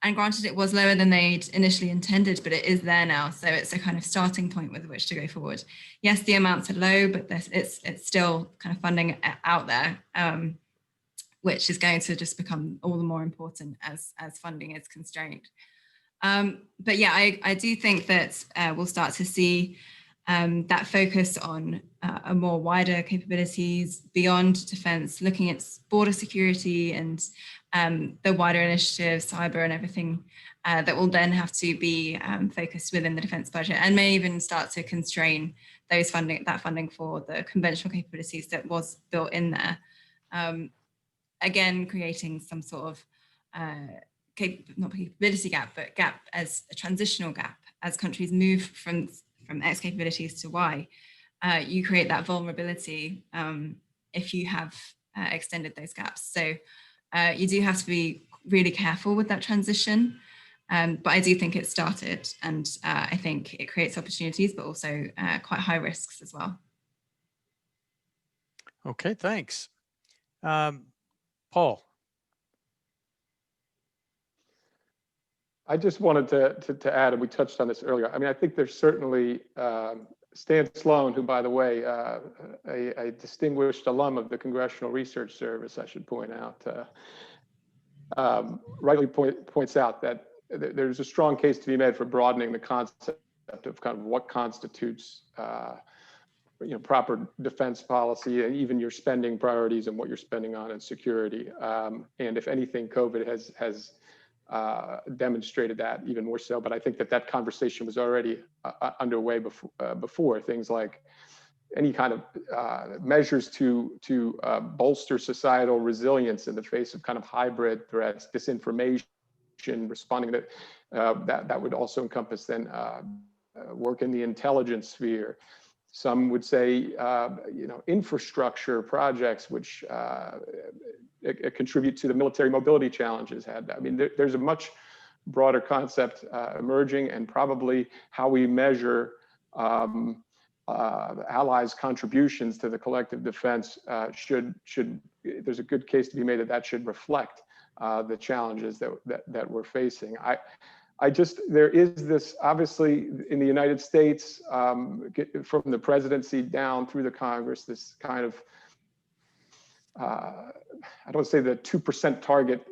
And granted, it was lower than they'd initially intended, but it is there now. So it's a kind of starting point with which to go forward. Yes, the amounts are low, but it's still kind of funding out there, which is going to just become all the more important as funding is constrained. But yeah, I do think that we'll start to see that focus on a more wider capabilities beyond defense, looking at border security and the wider initiatives, cyber and everything that will then have to be focused within the defense budget and may even start to constrain that funding for the conventional capabilities that was built in there. Again, creating some sort of not capability gap, but gap as a transitional gap as countries move from X capabilities to Y. You create that vulnerability if you have extended those gaps. So you do have to be really careful with that transition. But I do think it started, and I think it creates opportunities, but also quite high risks as well. Okay, thanks. Paul. I just wanted to add, and we touched on this earlier. I mean, I think there's certainly Stan Sloan, who, by the way, a distinguished alum of the Congressional Research Service, I should point out, rightly points out that there's a strong case to be made for broadening the concept of kind of what constitutes proper defense policy, and even your spending priorities and what you're spending on in security. And if anything, COVID has demonstrated that even more so. But I think that conversation was already underway before things like any kind of measures to bolster societal resilience in the face of kind of hybrid threats, disinformation, responding to that would also encompass then work in the intelligence sphere. Some would say, infrastructure projects which contribute to the military mobility challenges had. I mean, there's a much broader concept emerging, and probably how we measure allies' contributions to the collective defense there's a good case to be made that should reflect the challenges that we're facing. There is this, obviously, in the United States, from the presidency down through the Congress, this kind of, I don't say the 2% target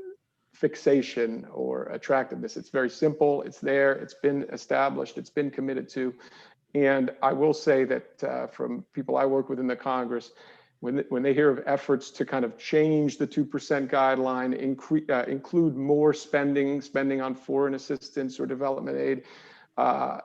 fixation or attractiveness. It's very simple. It's there. It's been established. It's been committed to. And I will say that from people I work with in the Congress, when they hear of efforts to kind of change the 2% guideline, include more spending on foreign assistance or development aid,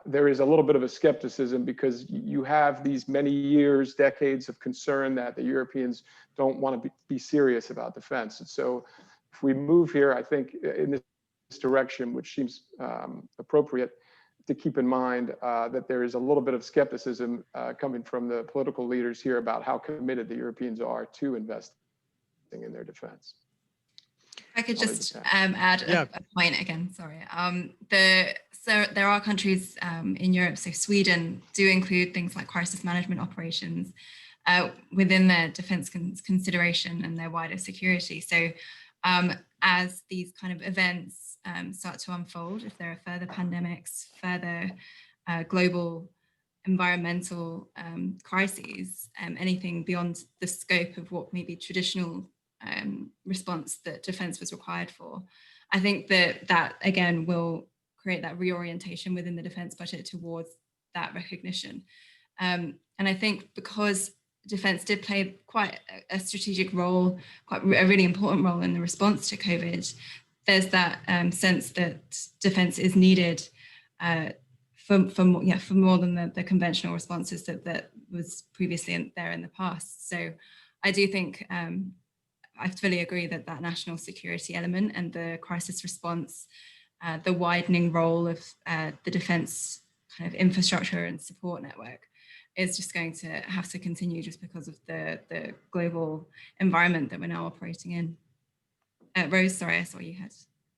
there is a little bit of a skepticism, because you have these many years, decades of concern that the Europeans don't want to be serious about defense. And so if we move here, I think in this direction, which seems appropriate, to keep in mind that there is a little bit of skepticism coming from the political leaders here about how committed the Europeans are to investing in their defense. I could just add a point again, sorry. So there are countries in Europe, so Sweden do include things like crisis management operations within their defense consideration and their wider security. So as these kind of events start to unfold, if there are further pandemics, further global environmental crises, anything beyond the scope of what maybe traditional response that defense was required for, I think that again will create that reorientation within the defense budget towards that recognition. And I think because defense did play quite a strategic role, quite a really important role in the response to COVID, there's that sense that defense is needed for more than the conventional responses that was previously there in the past. So I do think I fully agree that national security element and the crisis response, the widening role of the defense kind of infrastructure and support network is just going to have to continue, just because of the global environment that we're now operating in. Rose, sorry, I saw you had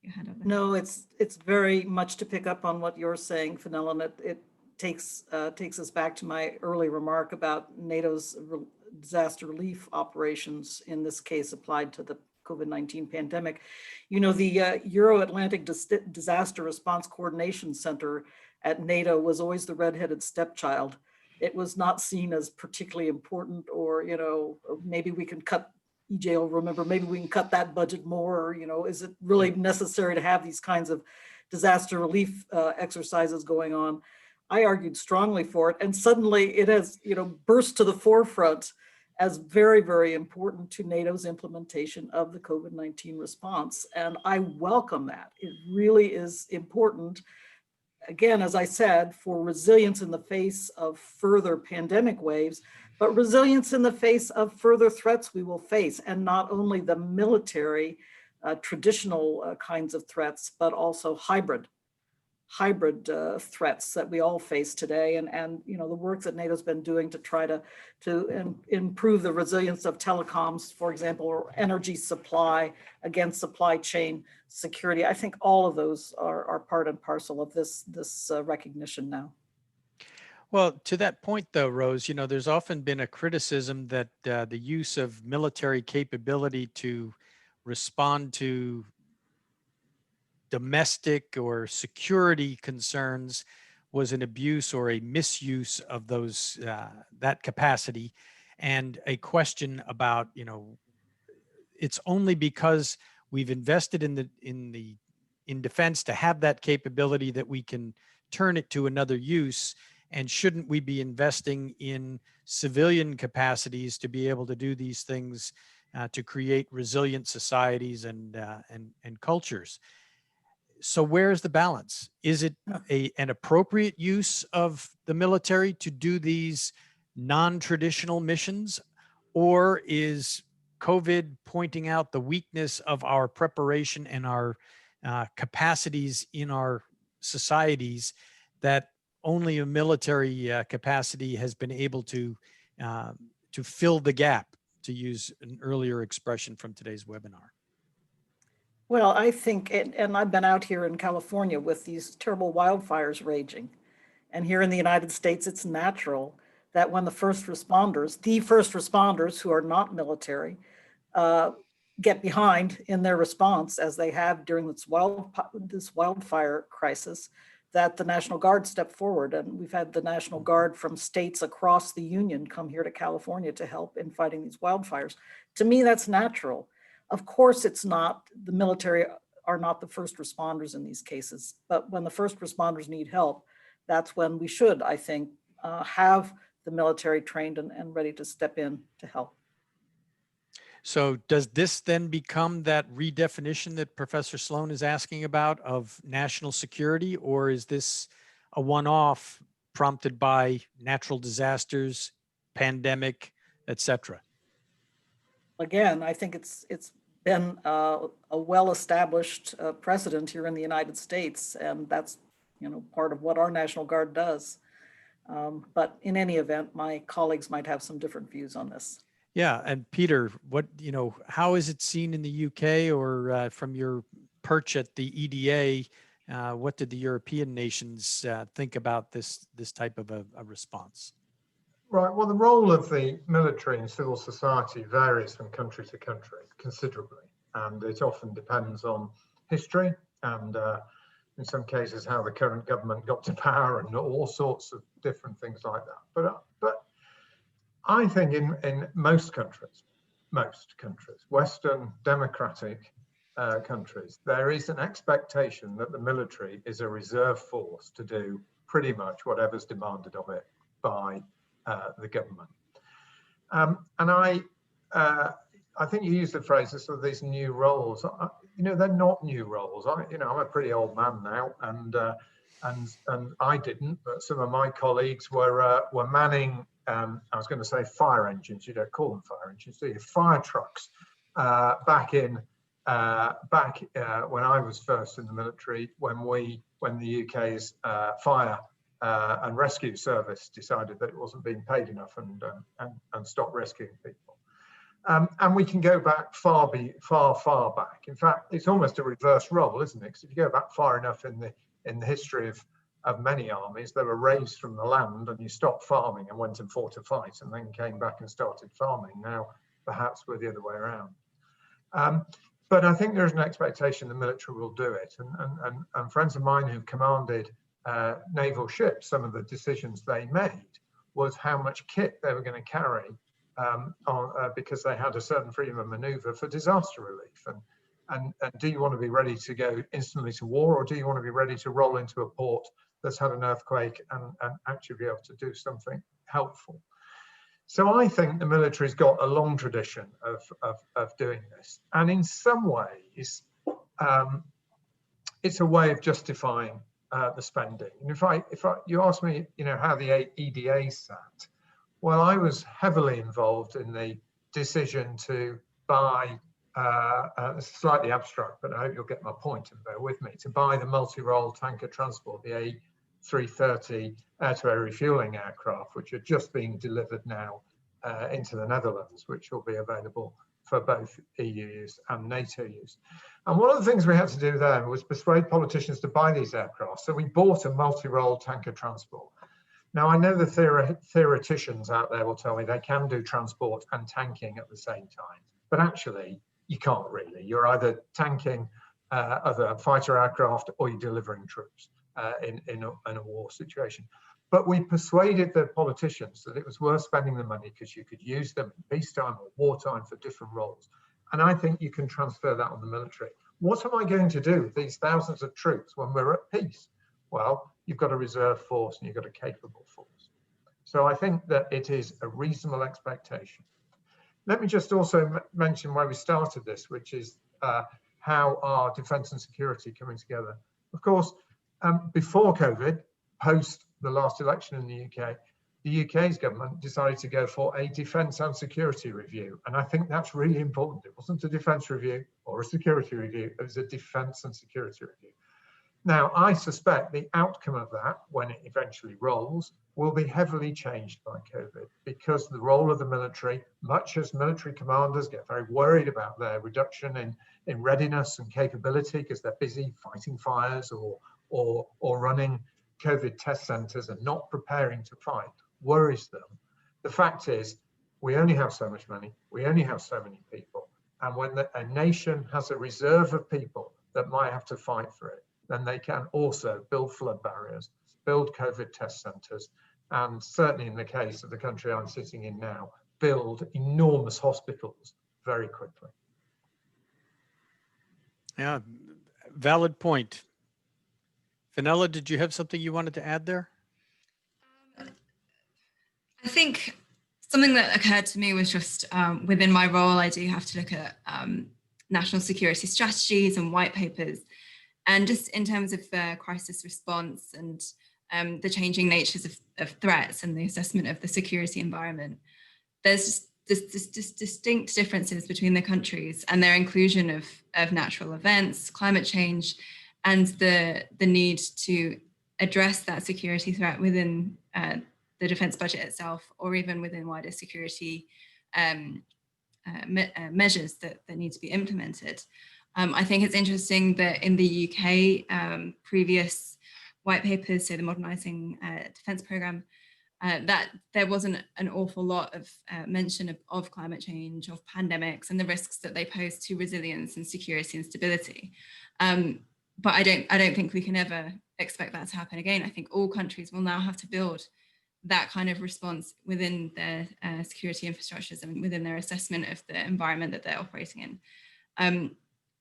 your hand up there. No, it's very much to pick up on what you're saying, Fenella, and it takes us back to my early remark about NATO's disaster relief operations, in this case applied to the COVID-19 pandemic. You know, the Euro-Atlantic Disaster Response Coordination Center at NATO was always the redheaded stepchild. It was not seen as particularly important, or, maybe we can cut, EJ will remember, maybe we can cut that budget more, or, is it really necessary to have these kinds of disaster relief exercises going on? I argued strongly for it, and suddenly it has, burst to the forefront as very, very important to NATO's implementation of the COVID-19 response. And I welcome that. It really is important, again, as I said, for resilience in the face of further pandemic waves, but resilience in the face of further threats we will face, and not only the military, traditional kinds of threats, but also hybrid threats that we all face today, and the work that NATO's been doing to try to improve the resilience of telecoms, for example, or energy supply against supply chain security. I think all of those are part and parcel of this recognition now. Well, to that point, though, Rose, there's often been a criticism that the use of military capability to respond to domestic or security concerns was an abuse or a misuse of those that capacity, and a question about it's only because we've invested in defense to have that capability that we can turn it to another use. And shouldn't we be investing in civilian capacities to be able to do these things to create resilient societies and cultures? So where's the balance? Is it an appropriate use of the military to do these non-traditional missions, or is COVID pointing out the weakness of our preparation and our capacities in our societies, that only a military capacity has been able to fill the gap, to use an earlier expression from today's webinar? Well, I think, and I've been out here in California with these terrible wildfires raging. And here in the United States, it's natural that when the first responders who are not military, get behind in their response, as they have during this wildfire crisis, that the National Guard step forward. And we've had the National Guard from states across the Union come here to California to help in fighting these wildfires. To me, that's natural. Of course, it's not, the military are not the first responders in these cases, but when the first responders need help, that's when we should, I think, have the military trained and ready to step in to help. So does this then become that redefinition that Professor Sloan is asking about of national security, or is this a one-off prompted by natural disasters, pandemic, etc.? Again, I think it's been a well-established precedent here in the United States, and that's part of what our National Guard does. But in any event, my colleagues might have some different views on this. Yeah, and Peter, how is it seen in the UK, or from your perch at the EDA? What did the European nations think about this type of a response? Right. Well, the role of the military and civil society varies from country to country considerably, and it often depends on history and, in some cases, how the current government got to power and all sorts of different things like that. But I think in most countries, Western democratic countries, there is an expectation that the military is a reserve force to do pretty much whatever's demanded of it by the government. And I think you used the phrase of sort of these new roles. They're not new roles. I'm a pretty old man now, and I didn't, but some of my colleagues were manning. I was going to say fire engines. You don't call them fire engines, do you? Fire trucks. Back when I was first in the military, when the UK's fire and rescue service decided that it wasn't being paid enough and stopped rescuing people. And we can go back far back. In fact, it's almost a reverse role, isn't it? Because if you go back far enough in the history of many armies, they were raised from the land, and you stopped farming and went and fought a fight, and then came back and started farming. Now, perhaps we're the other way around. But I think there's an expectation the military will do it. And friends of mine who commanded naval ships, some of the decisions they made was how much kit they were going to carry because they had a certain freedom of maneuver for disaster relief. And do you want to be ready to go instantly to war, or do you want to be ready to roll into a port that's had an earthquake and actually be able to do something helpful? So I think the military's got a long tradition of doing this, and in some ways, it's a way of justifying the spending. And if you ask me, how the EDA sat, well, I was heavily involved in the decision to buy. It's slightly abstract, but I hope you'll get my point and bear with me. To buy the multi-role tanker transport, the A330 air-to-air refueling aircraft, which are just being delivered now into the Netherlands, which will be available for both EU use and NATO use. And one of the things we had to do there was persuade politicians to buy these aircraft. So we bought a multi-role tanker transport. Now, I know the theoreticians out there will tell me they can do transport and tanking at the same time, but actually you can't really. You're either tanking other fighter aircraft or you're delivering troops in a war situation. But we persuaded the politicians that it was worth spending the money because you could use them in peacetime or wartime for different roles. And I think you can transfer that on the military. What am I going to do with these thousands of troops when we're at peace? Well, you've got a reserve force and you've got a capable force. So I think that it is a reasonable expectation. Let me just also mention where we started this, which is how are defence and security coming together. Of course, before COVID, post the last election in the UK, the UK's government decided to go for a defence and security review. And I think that's really important. It wasn't a defence review or a security review, it was a defence and security review. Now, I suspect the outcome of that, when it eventually rolls, will be heavily changed by COVID, because the role of the military, much as military commanders get very worried about their reduction in readiness and capability because they're busy fighting fires or running COVID test centres and not preparing to fight, worries them. The fact is, we only have so much money, we only have so many people, and when a nation has a reserve of people that might have to fight for it, then they can also build flood barriers, build COVID test centres, and certainly in the case of the country I'm sitting in now, build enormous hospitals very quickly. Yeah, valid point. Fenella, did you have something you wanted to add there? I think something that occurred to me was just within my role, I do have to look at national security strategies and white papers. And just in terms of the crisis response and the changing natures of threats and the assessment of the security environment, there's just distinct differences between the countries and their inclusion of natural events, climate change, and the need to address that security threat within the defence budget itself, or even within wider security measures that need to be implemented. I think it's interesting that in the UK, previous white papers, so the Modernizing Defence Programme, that there wasn't an awful lot of mention of climate change, of pandemics, and the risks that they pose to resilience and security and stability. But I don't think we can ever expect that to happen again. I think all countries will now have to build that kind of response within their security infrastructures and within their assessment of the environment that they're operating in.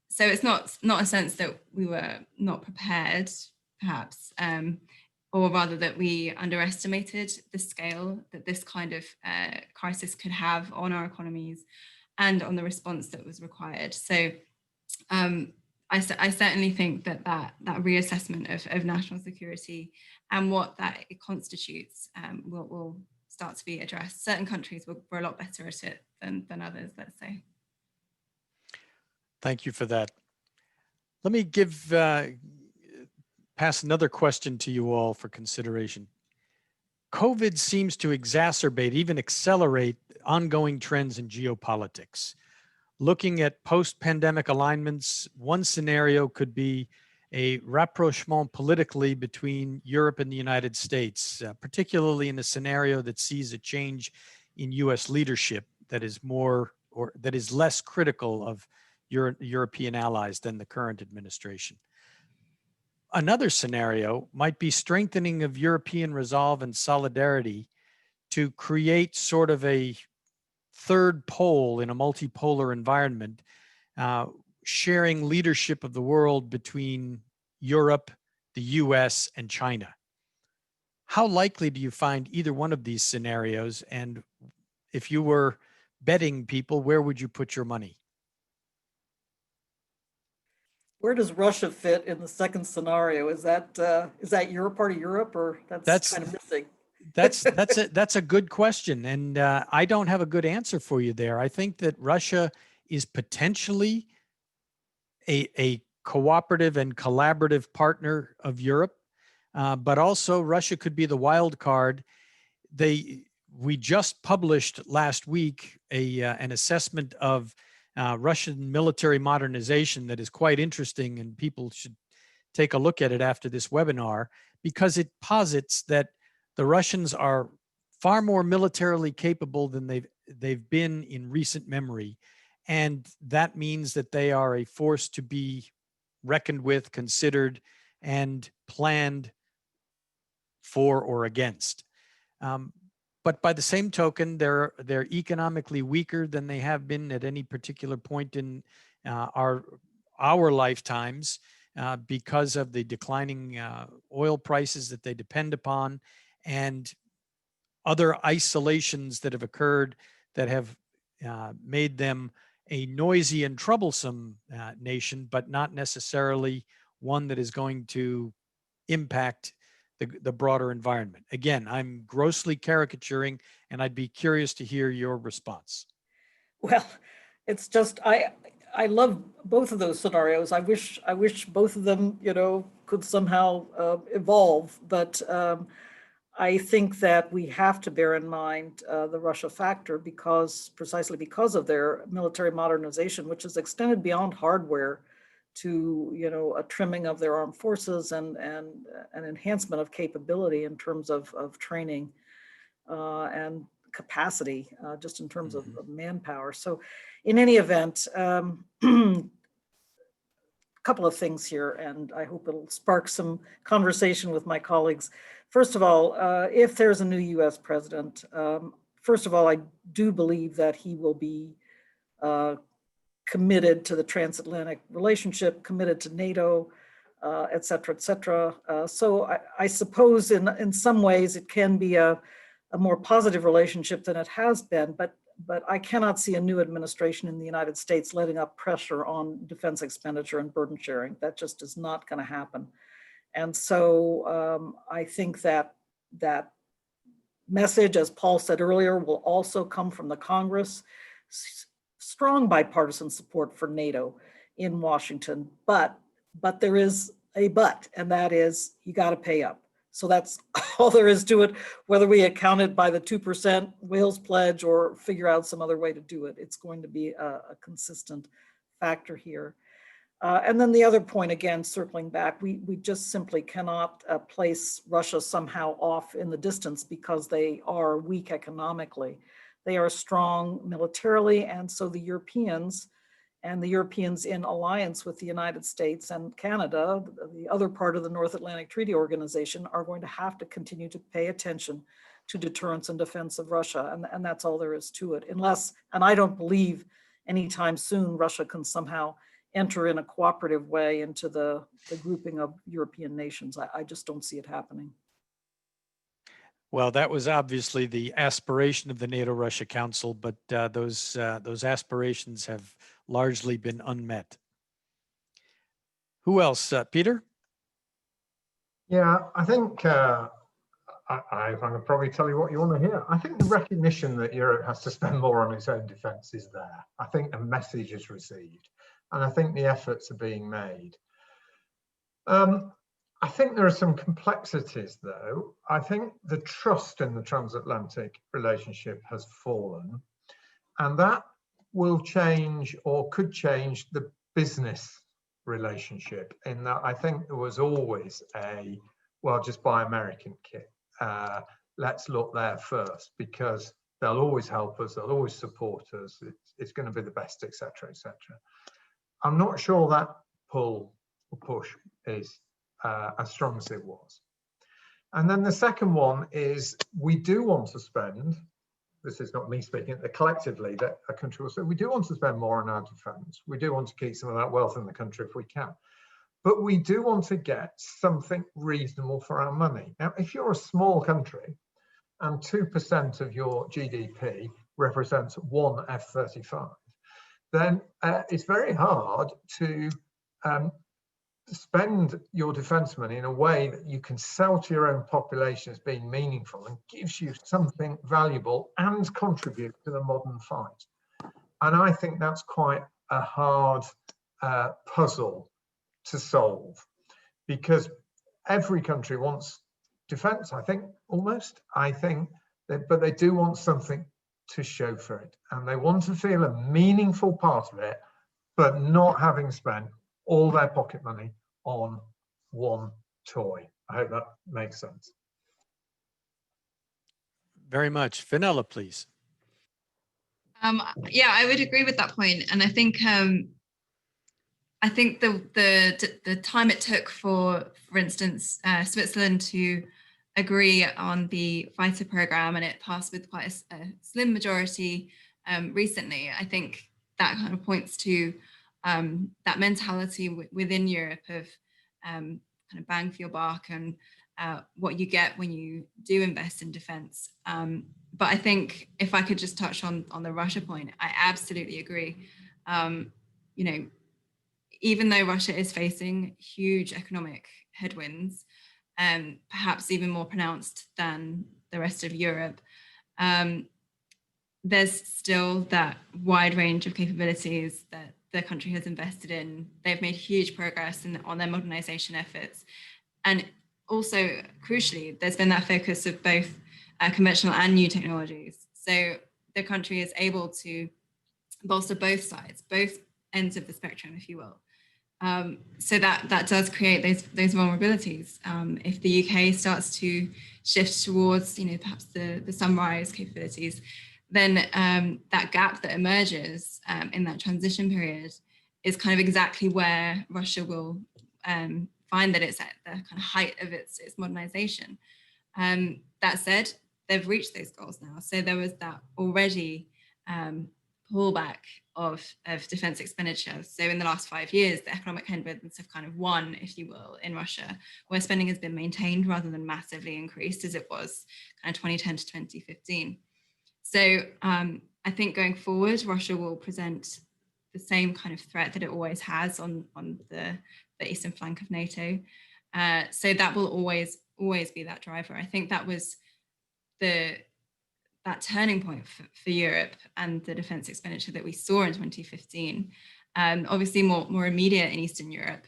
So it's not a sense that we were not prepared, perhaps, or rather that we underestimated the scale that this kind of crisis could have on our economies and on the response that was required. So I certainly think that reassessment of national security and what that constitutes will start to be addressed. Certain countries were a lot better at it than others, let's say. Thank you for that. Let me pass another question to you all for consideration. COVID seems to exacerbate, even accelerate, ongoing trends in geopolitics. Looking at post-pandemic alignments, one scenario could be a rapprochement politically between Europe and the United States, particularly in a scenario that sees a change in US leadership that is less critical of European allies than the current administration. Another scenario might be strengthening of European resolve and solidarity to create sort of a third pole in a multipolar environment, sharing leadership of the world between Europe, the US, and China. How likely do you find either one of these scenarios? And if you were betting people, where would you put your money? Where does Russia fit in the second scenario? Is that your part of Europe, or that's kind of missing? That's a good question, and I don't have a good answer for you there. I think that Russia is potentially a cooperative and collaborative partner of Europe, but also Russia could be the wild card. We just published last week an assessment of Russian military modernization that is quite interesting, and people should take a look at it after this webinar, because it posits that The Russians are far more militarily capable than they've been in recent memory. And that means that they are a force to be reckoned with, considered, and planned for or against. But by the same token, they're economically weaker than they have been at any particular point in our lifetimes because of the declining oil prices that they depend upon and other isolations that have occurred that have made them a noisy and troublesome nation, but not necessarily one that is going to impact the broader environment. Again, I'm grossly caricaturing, and I'd be curious to hear your response. Well, it's just I love both of those scenarios. I wish both of them, could somehow evolve. But I think that we have to bear in mind the Russia factor precisely because of their military modernization, which is extended beyond hardware to a trimming of their armed forces and an enhancement of capability in terms of training and capacity, just in terms of manpower. So in any event, a couple of things here, and I hope it'll spark some conversation with my colleagues. First of all, if there's a new US president, first of all, I do believe that he will be committed to the transatlantic relationship, committed to NATO, et cetera, et cetera. So I suppose in some ways it can be a more positive relationship than it has been, but I cannot see a new administration in the United States letting up pressure on defense expenditure and burden sharing. That just is not going to happen. And so I think that message, as Paul said earlier, will also come from the Congress. Strong bipartisan support for NATO in Washington, but there is a but, and that is you got to pay up. So that's all there is to it, whether we account it by the 2% Wales pledge or figure out some other way to do it. It's going to be a consistent factor here. And then the other point, again, circling back, we just simply cannot place Russia somehow off in the distance because they are weak economically. They are strong militarily, and so the Europeans in alliance with the United States and Canada, the other part of the North Atlantic Treaty Organization, are going to have to continue to pay attention to deterrence and defense of Russia, and that's all there is to it. Unless, and I don't believe anytime soon, Russia can somehow enter in a cooperative way into the grouping of European nations. I just don't see it happening. Well, that was obviously the aspiration of the NATO-Russia Council, but those aspirations have largely been unmet. Who else? Peter? Yeah, I think I'm going to probably tell you what you want to hear. I think the recognition that Europe has to spend more on its own defence is there. I think the message is received, and I think the efforts are being made. I think there are some complexities, though. I think the trust in the transatlantic relationship has fallen, and that will change or could change the business relationship, in that I think there was always well, just buy American kit. Let's look there first, because they'll always help us, they'll always support us, it's going to be the best, etc., etc. I'm not sure that pull or push is as strong as it was. And then the second one is, we do want to spend, this is not me speaking, collectively that a country will say, we do want to spend more on our defence. We do want to keep some of that wealth in the country if we can. But we do want to get something reasonable for our money. Now, if you're a small country and 2% of your GDP represents one F-35, then it's very hard to spend your defence money in a way that you can sell to your own population as being meaningful and gives you something valuable and contribute to the modern fight. And I think that's quite a hard puzzle to solve, because every country wants defence, I think, almost. I think but they do want something to show for it, and they want to feel a meaningful part of it, but not having spent all their pocket money on one toy. I hope that makes sense. very much. Fenella, please. Yeah, I would agree with that point, and I think the time it took for instance, Switzerland to agree on the fighter program, and it passed with quite a slim majority recently. I think that kind of points to that mentality within Europe of kind of bang for your buck and what you get when you do invest in defense. But I think if I could just touch on the Russia point, I absolutely agree. You know, even though Russia is facing huge economic headwinds, perhaps even more pronounced than the rest of Europe, there's still that wide range of capabilities that the country has invested in. They've made huge progress on their modernization efforts. And also, crucially, there's been that focus of both conventional and new technologies. So the country is able to bolster both sides, both ends of the spectrum, if you will. So that does create those vulnerabilities. If the UK starts to shift towards, perhaps the sunrise capabilities, then that gap that emerges in that transition period is kind of exactly where Russia will find that it's at the kind of height of its modernization. That said, they've reached those goals now. So there was that already pullback of defense expenditure. So in the last 5 years, the economic headwinds have kind of won, if you will, in Russia, where spending has been maintained rather than massively increased as it was kind of 2010 to 2015. So I think going forward, Russia will present the same kind of threat that it always has on the eastern flank of NATO. So that will always be that driver. I think that was that turning point for Europe and the defense expenditure that we saw in 2015. Obviously more immediate in Eastern Europe,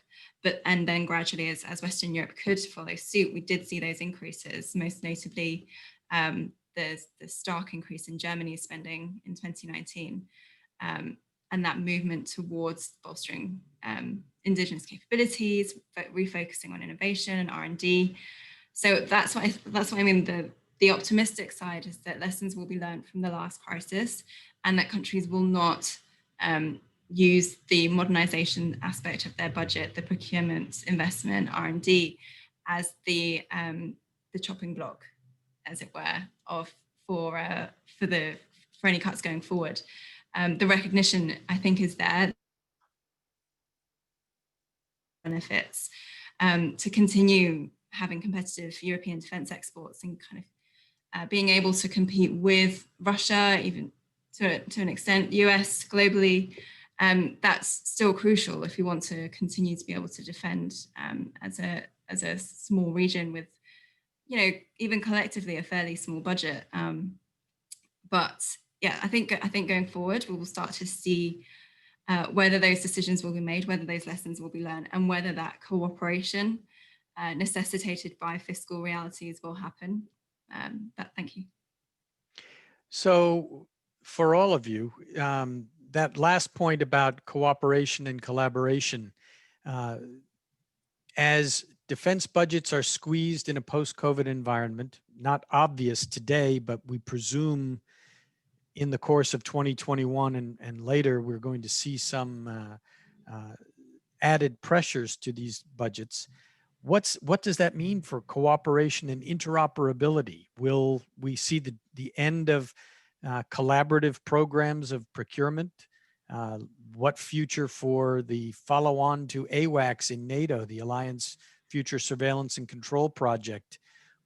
and then gradually as Western Europe could follow suit, we did see those increases, most notably the stark increase in Germany's spending in 2019, and that movement towards bolstering indigenous capabilities, refocusing on innovation and R&D. So that's what I mean. The optimistic side is that lessons will be learned from the last crisis, and that countries will not use the modernization aspect of their budget, the procurement, investment, R&D, as the chopping block, as it were, for any cuts going forward. The recognition, I think, is there. Benefits to continue having competitive European defense exports and kind of being able to compete with Russia, even to an extent, US globally. That's still crucial if we want to continue to be able to defend as a small region with, even collectively a fairly small budget. But yeah, I think going forward, we will start to see whether those decisions will be made, whether those lessons will be learned, and whether that cooperation necessitated by fiscal realities will happen. Thank you. So for all of you, that last point about cooperation and collaboration, as defense budgets are squeezed in a post-COVID environment, not obvious today, but we presume in the course of 2021 and later, we're going to see some added pressures to these budgets. What does that mean for cooperation and interoperability? Will we see the end of collaborative programs of procurement? What future for the follow-on to AWACS in NATO, the Alliance Future Surveillance and Control Project,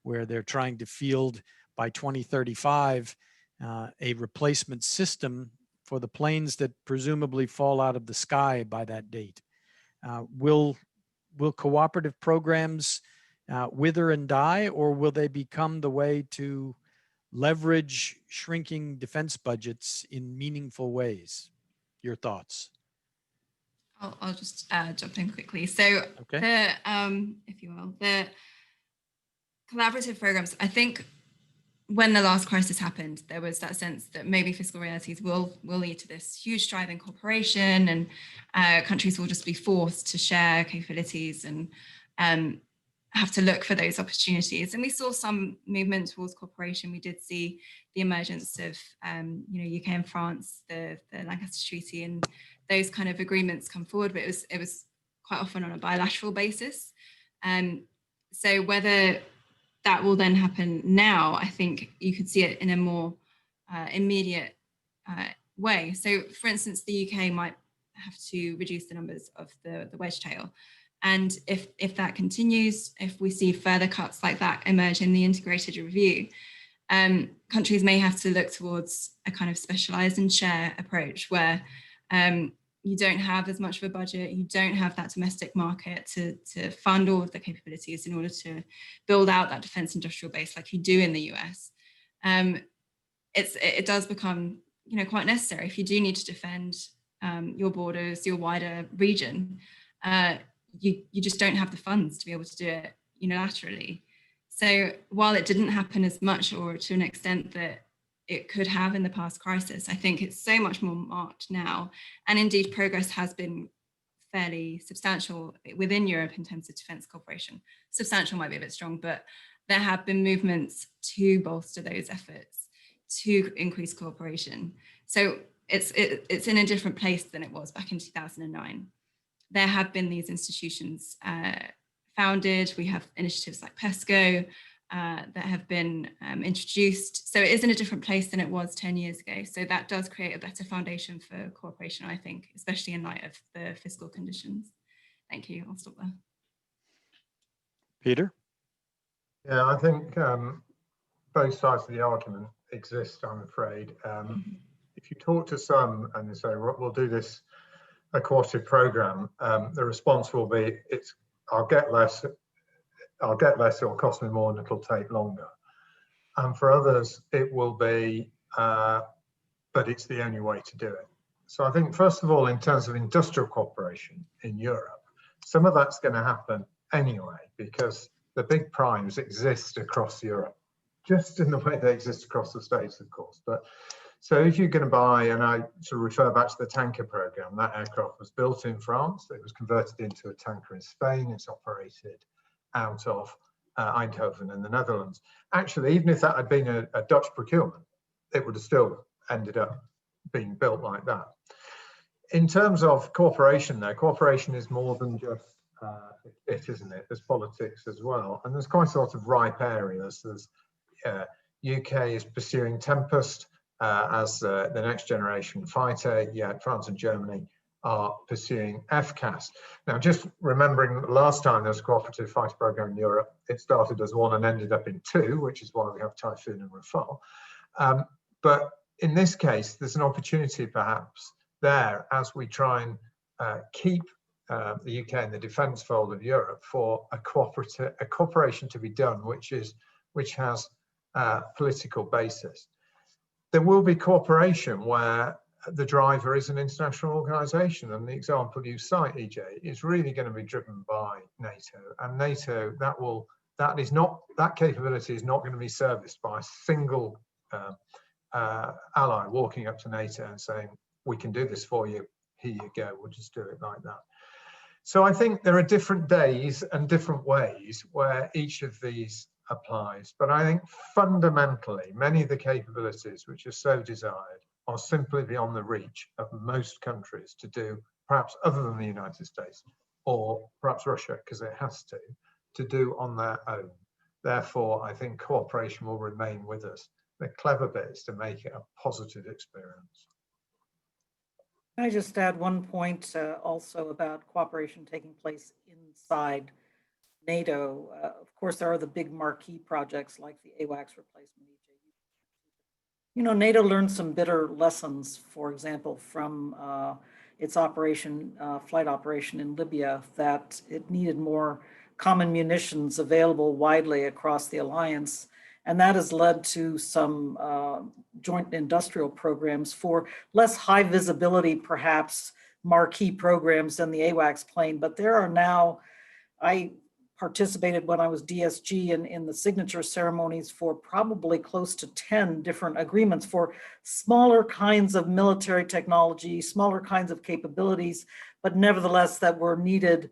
where they're trying to field by 2035 a replacement system for the planes that presumably fall out of the sky by that date? Will cooperative programs wither and die, or will they become the way to leverage shrinking defense budgets in meaningful ways? Your thoughts? I'll just jump in quickly. So okay. If you will, the collaborative programs, I think when the last crisis happened, there was that sense that maybe fiscal realities will lead to this huge drive in cooperation, and countries will just be forced to share capabilities and have to look for those opportunities. And we saw some movement towards cooperation. We did see the emergence of, UK and France, the Lancaster Treaty, and those kind of agreements come forward, but it was quite often on a bilateral basis. So whether that will then happen now, I think you could see it in a more immediate way. So for instance, the UK might have to reduce the numbers of the wedge tail. And if that continues, if we see further cuts like that emerge in the integrated review, countries may have to look towards a kind of specialize and share approach where you don't have as much of a budget, you don't have that domestic market to fund all of the capabilities in order to build out that defense industrial base like you do in the US. It does become quite necessary if you do need to defend your borders, your wider region. You just don't have the funds to be able to do it unilaterally. So while it didn't happen as much or to an extent that it could have in the past crisis, I think it's so much more marked now. And indeed, progress has been fairly substantial within Europe in terms of defense cooperation. Substantial might be a bit strong, but there have been movements to bolster those efforts, to increase cooperation. So it's in a different place than it was back in 2009. There have been these institutions founded. We have initiatives like PESCO that have been introduced. So it is in a different place than it was 10 years ago. So that does create a better foundation for cooperation, I think, especially in light of the fiscal conditions. Thank you. I'll stop there. Peter? Yeah, I think both sides of the argument exist, I'm afraid. If you talk to some and they say, we'll do this a cooperative program, the response will be, I'll get less, it'll cost me more and it'll take longer. And for others, it will be, but it's the only way to do it. So I think, first of all, in terms of industrial cooperation in Europe, some of that's going to happen anyway, because the big primes exist across Europe, just in the way they exist across the States, of course. But so if you're going to buy, and I sort of refer back to the tanker program, that aircraft was built in France, it was converted into a tanker in Spain, it's operated out of Eindhoven in the Netherlands. Actually, even if that had been a Dutch procurement, it would have still ended up being built like that. In terms of cooperation there, cooperation is more than just it, isn't it? There's politics as well. And there's quite a lot of ripe areas. There's UK is pursuing Tempest as the next generation fighter, yet France and Germany are pursuing FCAS. Now, just remembering last time there was a cooperative fighter program in Europe, it started as one and ended up in two, which is why we have Typhoon and Rafale. But in this case, there's an opportunity perhaps there as we try and keep the UK in the defence fold of Europe for a cooperation to be done, which has political basis. There will be cooperation where the driver is an international organisation, and the example you cite, EJ, is really going to be driven by NATO. And NATO, that capability is not going to be serviced by a single ally walking up to NATO and saying, "We can do this for you. Here you go. We'll just do it like that." So I think there are different days and different ways where each of these applies. But I think fundamentally, many of the capabilities which are so desired are simply beyond the reach of most countries to do, perhaps other than the United States, or perhaps Russia, because it has to do on their own. Therefore, I think cooperation will remain with us. The clever bit is to make it a positive experience. Can I just add one point also about cooperation taking place inside NATO? Of course, there are the big marquee projects like the AWACS replacement. NATO learned some bitter lessons, for example, from its flight operation in Libya, that it needed more common munitions available widely across the alliance. And that has led to some joint industrial programs for less high visibility, perhaps, marquee programs than the AWACS plane. But there are now, I participated when I was DSG in the signature ceremonies for probably close to 10 different agreements for smaller kinds of military technology, smaller kinds of capabilities, but nevertheless that were needed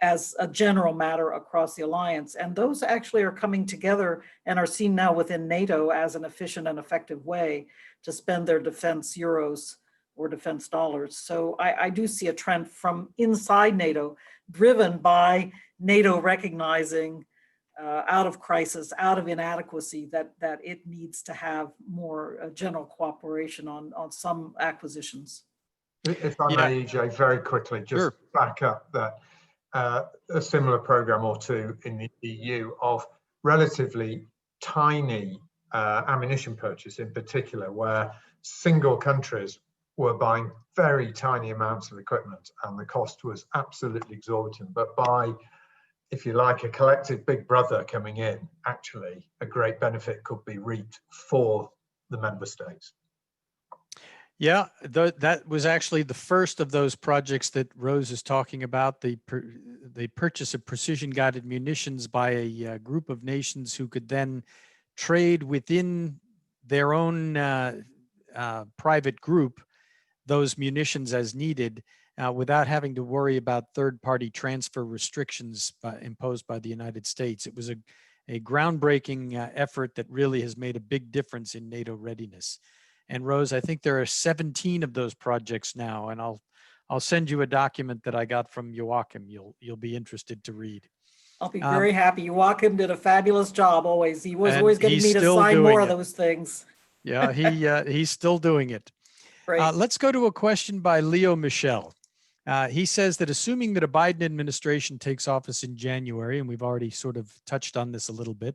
as a general matter across the alliance. And those actually are coming together and are seen now within NATO as an efficient and effective way to spend their defense euros or defense dollars. So I do see a trend from inside NATO, driven by NATO recognizing out of crisis, out of inadequacy, that it needs to have more general cooperation on some acquisitions. If I may, EJ, very quickly, just Sure. back up that a similar program or two in the EU of relatively tiny ammunition purchase in particular, where single countries were buying very tiny amounts of equipment and the cost was absolutely exorbitant. But by, if you like, a collective big brother coming in, actually a great benefit could be reaped for the member states. Yeah, that was actually the first of those projects that Rose is talking about, the purchase of precision-guided munitions by a group of nations who could then trade within their own private group those munitions as needed without having to worry about third-party transfer restrictions imposed by the United States. It was a groundbreaking effort that really has made a big difference in NATO readiness. And Rose, I think there are 17 of those projects now, and I'll send you a document that I got from Joachim. You'll be interested to read. I'll be very happy. Joachim did a fabulous job always. He was always getting me to sign more of those things. Yeah, he's still doing it. Great. Let's go to a question by Leo Michel. He says that assuming that a Biden administration takes office in January, and we've already sort of touched on this a little bit,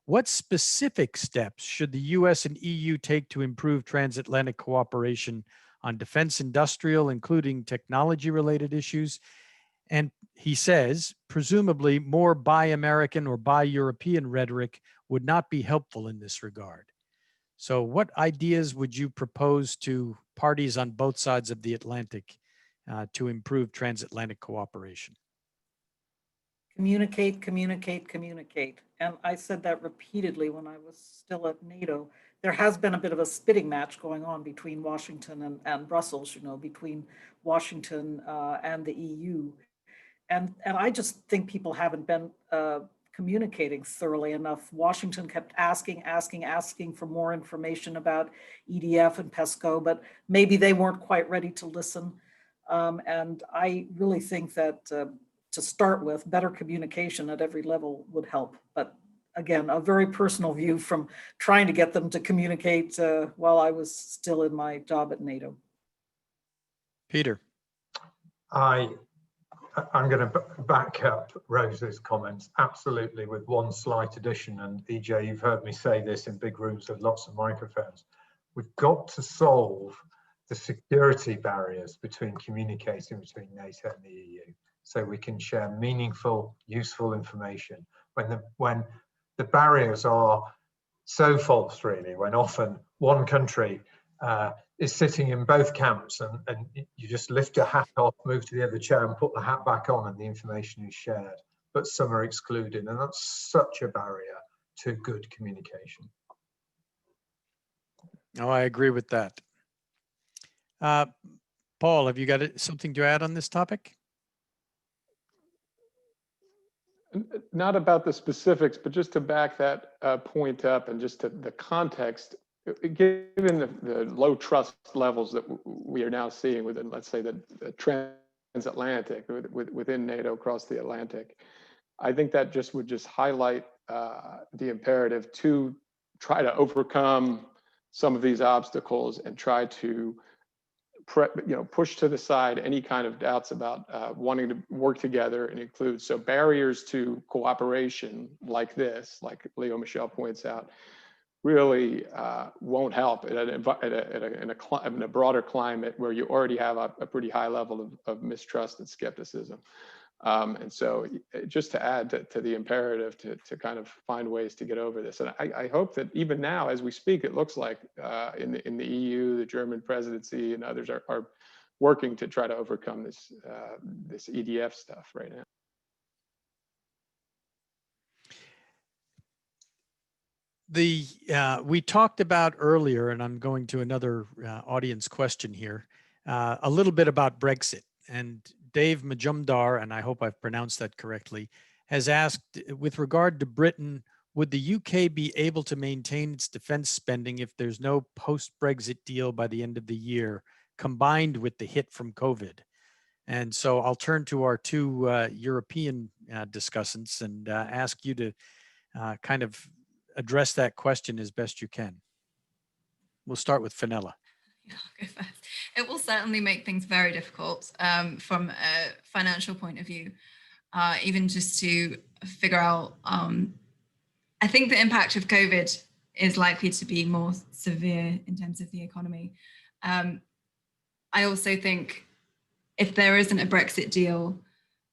what specific steps should the US and EU take to improve transatlantic cooperation on defense industrial, including technology-related issues? And he says, presumably more buy American or buy European rhetoric would not be helpful in this regard. So what ideas would you propose to parties on both sides of the Atlantic to improve transatlantic cooperation? Communicate, communicate, communicate. And I said that repeatedly when I was still at NATO. There has been a bit of a spitting match going on between Washington and Brussels, between Washington and the EU. And I just think people haven't been communicating thoroughly enough. Washington kept asking for more information about EDF and PESCO, but maybe they weren't quite ready to listen. And I really think that to start with, better communication at every level would help. But again, a very personal view from trying to get them to communicate while I was still in my job at NATO. Peter. I'm going to back up Rose's comments absolutely with one slight addition. And EJ, you've heard me say this in big rooms with lots of microphones. We've got to solve the security barriers between communicating between NATO and the EU, so we can share meaningful, useful information. When the barriers are so false, really, when often one country is sitting in both camps and you just lift your hat off, move to the other chair and put the hat back on and the information is shared, but some are excluded. And that's such a barrier to good communication. Oh, I agree with that. Paul, have you got something to add on this topic? Not about the specifics, but just to back that point up and just to the context, given the low trust levels that we are now seeing within, let's say, the transatlantic, within NATO across the Atlantic, I think that would just highlight the imperative to try to overcome some of these obstacles and try to push to the side any kind of doubts about wanting to work together and include. So barriers to cooperation like this, like Leo Michel points out, really won't help in a broader climate where you already have a pretty high level of mistrust and skepticism. And so just to add to the imperative to kind of find ways to get over this. And I hope that even now, as we speak, it looks like in the EU, the German presidency and others are working to try to overcome this EDF stuff right now. We talked about earlier, and I'm going to another audience question here, a little bit about Brexit. And Dave Majumdar, and I hope I've pronounced that correctly, has asked, with regard to Britain, would the UK be able to maintain its defense spending if there's no post-Brexit deal by the end of the year, combined with the hit from COVID? And so I'll turn to our two European discussants and ask you to kind of address that question as best you can. We'll start with Fenella. Yeah, I'll go first. It will certainly make things very difficult from a financial point of view, even just to figure out. I think the impact of COVID is likely to be more severe in terms of the economy. I also think if there isn't a Brexit deal,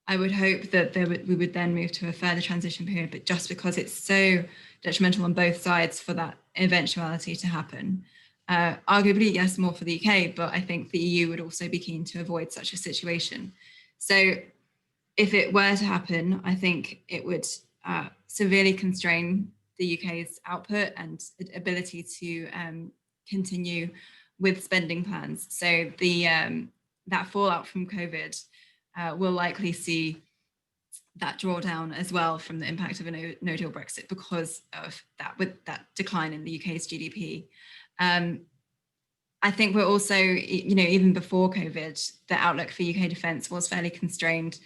I would hope that we would then move to a further transition period, but just because it's so detrimental on both sides for that eventuality to happen. Arguably, yes, more for the UK, but I think the EU would also be keen to avoid such a situation. So if it were to happen, I think it would severely constrain the UK's output and ability to continue with spending plans. So that fallout from COVID will likely see that drawdown as well from the impact of a no-deal Brexit because of that, with that decline in the UK's GDP. I think we're also, even before COVID, the outlook for UK defence was fairly constrained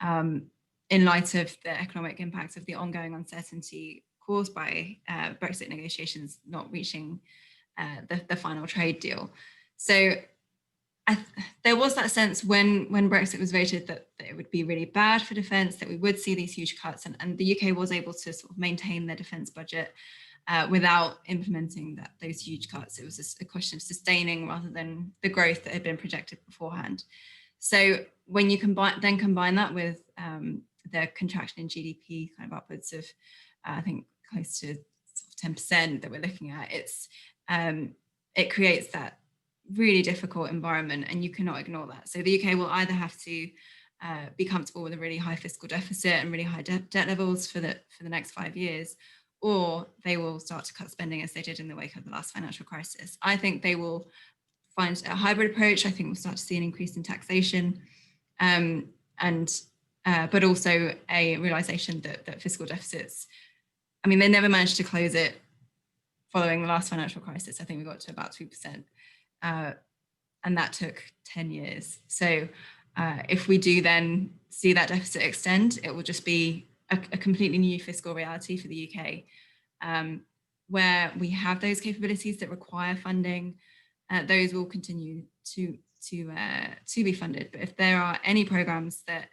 in light of the economic impacts of the ongoing uncertainty caused by Brexit negotiations not reaching the final trade deal. So there was that sense when Brexit was voted that it would be really bad for defence, that we would see these huge cuts, and the UK was able to sort of maintain their defence budget without implementing those huge cuts. It was just a question of sustaining rather than the growth that had been projected beforehand. So when you combine that with the contraction in GDP, kind of upwards of, I think, close to sort of 10% that we're looking at, it creates that really difficult environment, and you cannot ignore that. So the UK will either have to be comfortable with a really high fiscal deficit and really high debt levels for the next 5 years, or they will start to but spending as they did in the wake of the last financial crisis. I think they will find a hybrid approach. I think we'll start to see an increase in taxation, but also a realization that fiscal deficits, I mean, they never managed to close it following the last financial crisis. I think we got to about 2%. And that took 10 years. So if we do then see that deficit extend, it will just be a completely new fiscal reality for the UK, where we have those capabilities that require funding. Those will continue to be funded. But if there are any programs that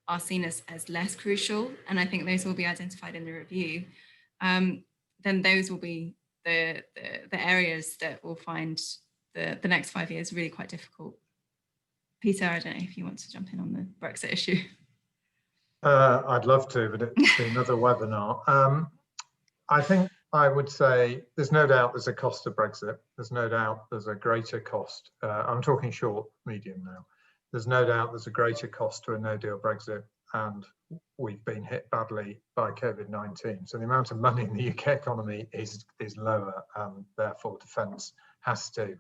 are seen as less crucial, and I think those will be identified in the review, then those will be the areas that will find the next 5 years really quite difficult. Peter, I don't know if you want to jump in on the Brexit issue. I'd love to, but it'd be another webinar. I think I would say there's no doubt there's a cost to Brexit. There's no doubt there's a greater cost. I'm talking short, medium now. There's no doubt there's a greater cost to a no-deal Brexit, and we've been hit badly by COVID-19. So the amount of money in the UK economy is lower, and therefore defence has to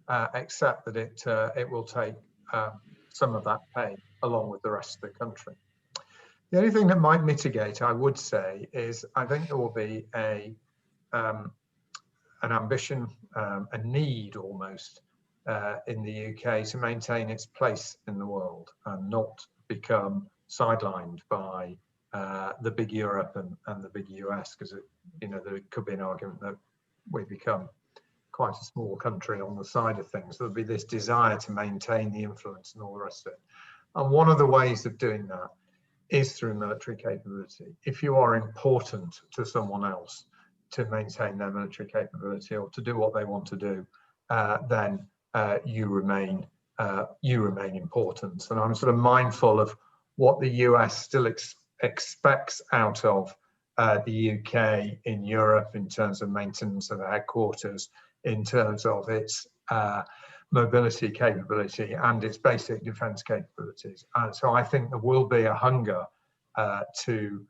accept that it will take some of that pain along with the rest of the country. The only thing that might mitigate, I would say, is I think there will be an ambition, a need almost in the UK to maintain its place in the world and not become sidelined by the big Europe and the big US, because there could be an argument that we become quite a small country on the side of things. There'll be this desire to maintain the influence and all the rest of it. And one of the ways of doing that is through military capability. If you are important to someone else to maintain their military capability or to do what they want to do, then you remain important. And I'm sort of mindful of what the US still expects out of the UK in Europe in terms of maintenance of the headquarters, in terms of its mobility capability and its basic defence capabilities. So I think there will be a hunger to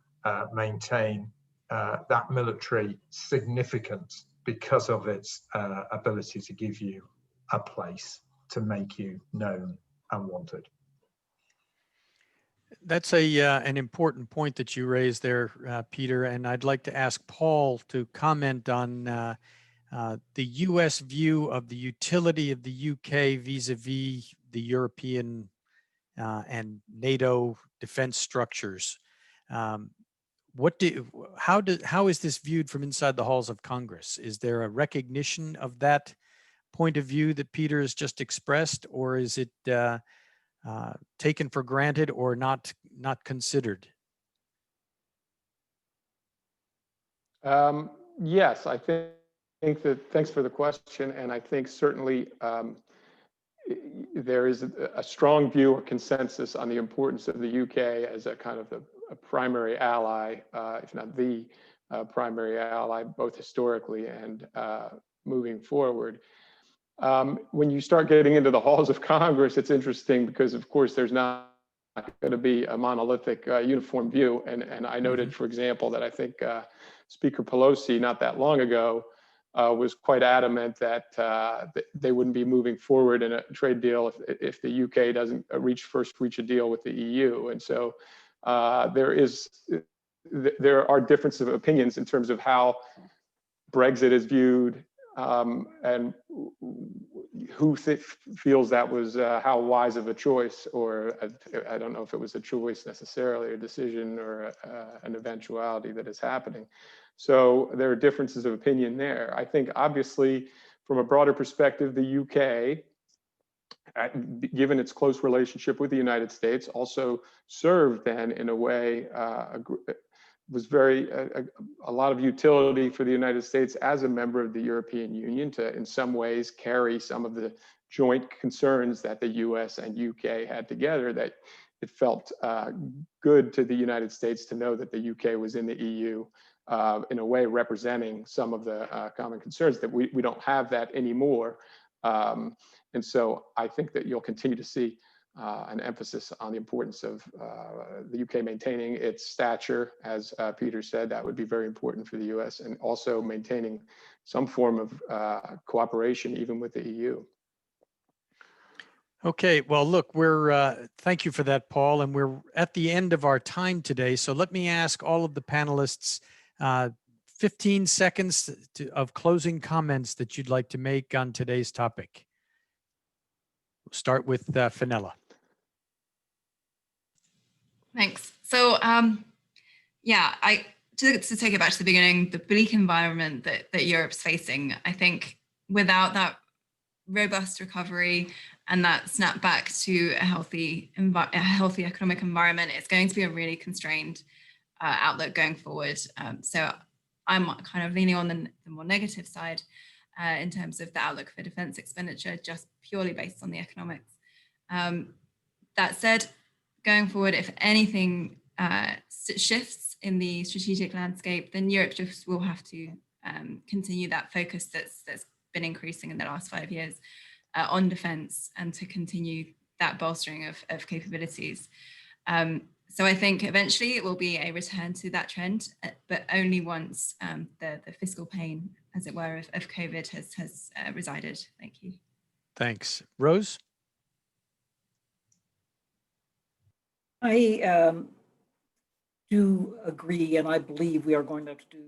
maintain that military significance because of its ability to give you a place, to make you known and wanted. That's an important point that you raised there, Peter, and I'd like to ask Paul to comment on the U.S. view of the utility of the UK vis-a-vis the European and NATO defense structures. How is this viewed from inside the halls of Congress? Is there a recognition of that point of view that Peter has just expressed, or is it taken for granted or not considered? Yes, I think that, thanks for the question. And I think certainly there is a strong view or consensus on the importance of the UK as a kind of a primary ally, if not the primary ally, both historically and moving forward. When you start getting into the halls of Congress, it's interesting because, of course, there's not going to be a monolithic uniform view. And I noted, for example, that I think Speaker Pelosi, not that long ago, was quite adamant that they wouldn't be moving forward in a trade deal if the UK doesn't reach a deal with the EU. And so there are differences of opinions in terms of how Brexit is viewed, and who feels that was how wise of a choice, or I don't know if it was a choice necessarily, a decision or an eventuality that is happening. So there are differences of opinion there. I think obviously from a broader perspective, the UK, given its close relationship with the United States, also served then in a way, was a lot of utility for the United States as a member of the European Union to, in some ways, carry some of the joint concerns that the US and UK had together, that it felt good to the United States to know that the UK was in the EU, in a way representing some of the common concerns that we don't have that anymore. And so I think that you'll continue to see an emphasis on the importance of the UK maintaining its stature. As Peter said, that would be very important for the US, and also maintaining some form of cooperation even with the EU. Okay, well, look, thank you for that, Paul, and we're at the end of our time today. So let me ask all of the panelists 15 seconds of closing comments that you'd like to make on today's topic. We'll start with Fenella. Thanks. So yeah, to take it back to the beginning, the bleak environment that Europe's facing, I think without that robust recovery and that snap back to a healthy economic environment, it's going to be a really constrained outlook going forward. So I'm kind of leaning on the more negative side in terms of the outlook for defense expenditure, just purely based on the economics. That said, going forward, if anything shifts in the strategic landscape, then Europe just will have to continue that focus that's been increasing in the last 5 years on defense, and to continue that bolstering of capabilities. So I think eventually it will be a return to that trend, but only once the fiscal pain, as it were, of COVID has resided. Thank you. Thanks. Rose? I do agree, and I believe we are going to have to do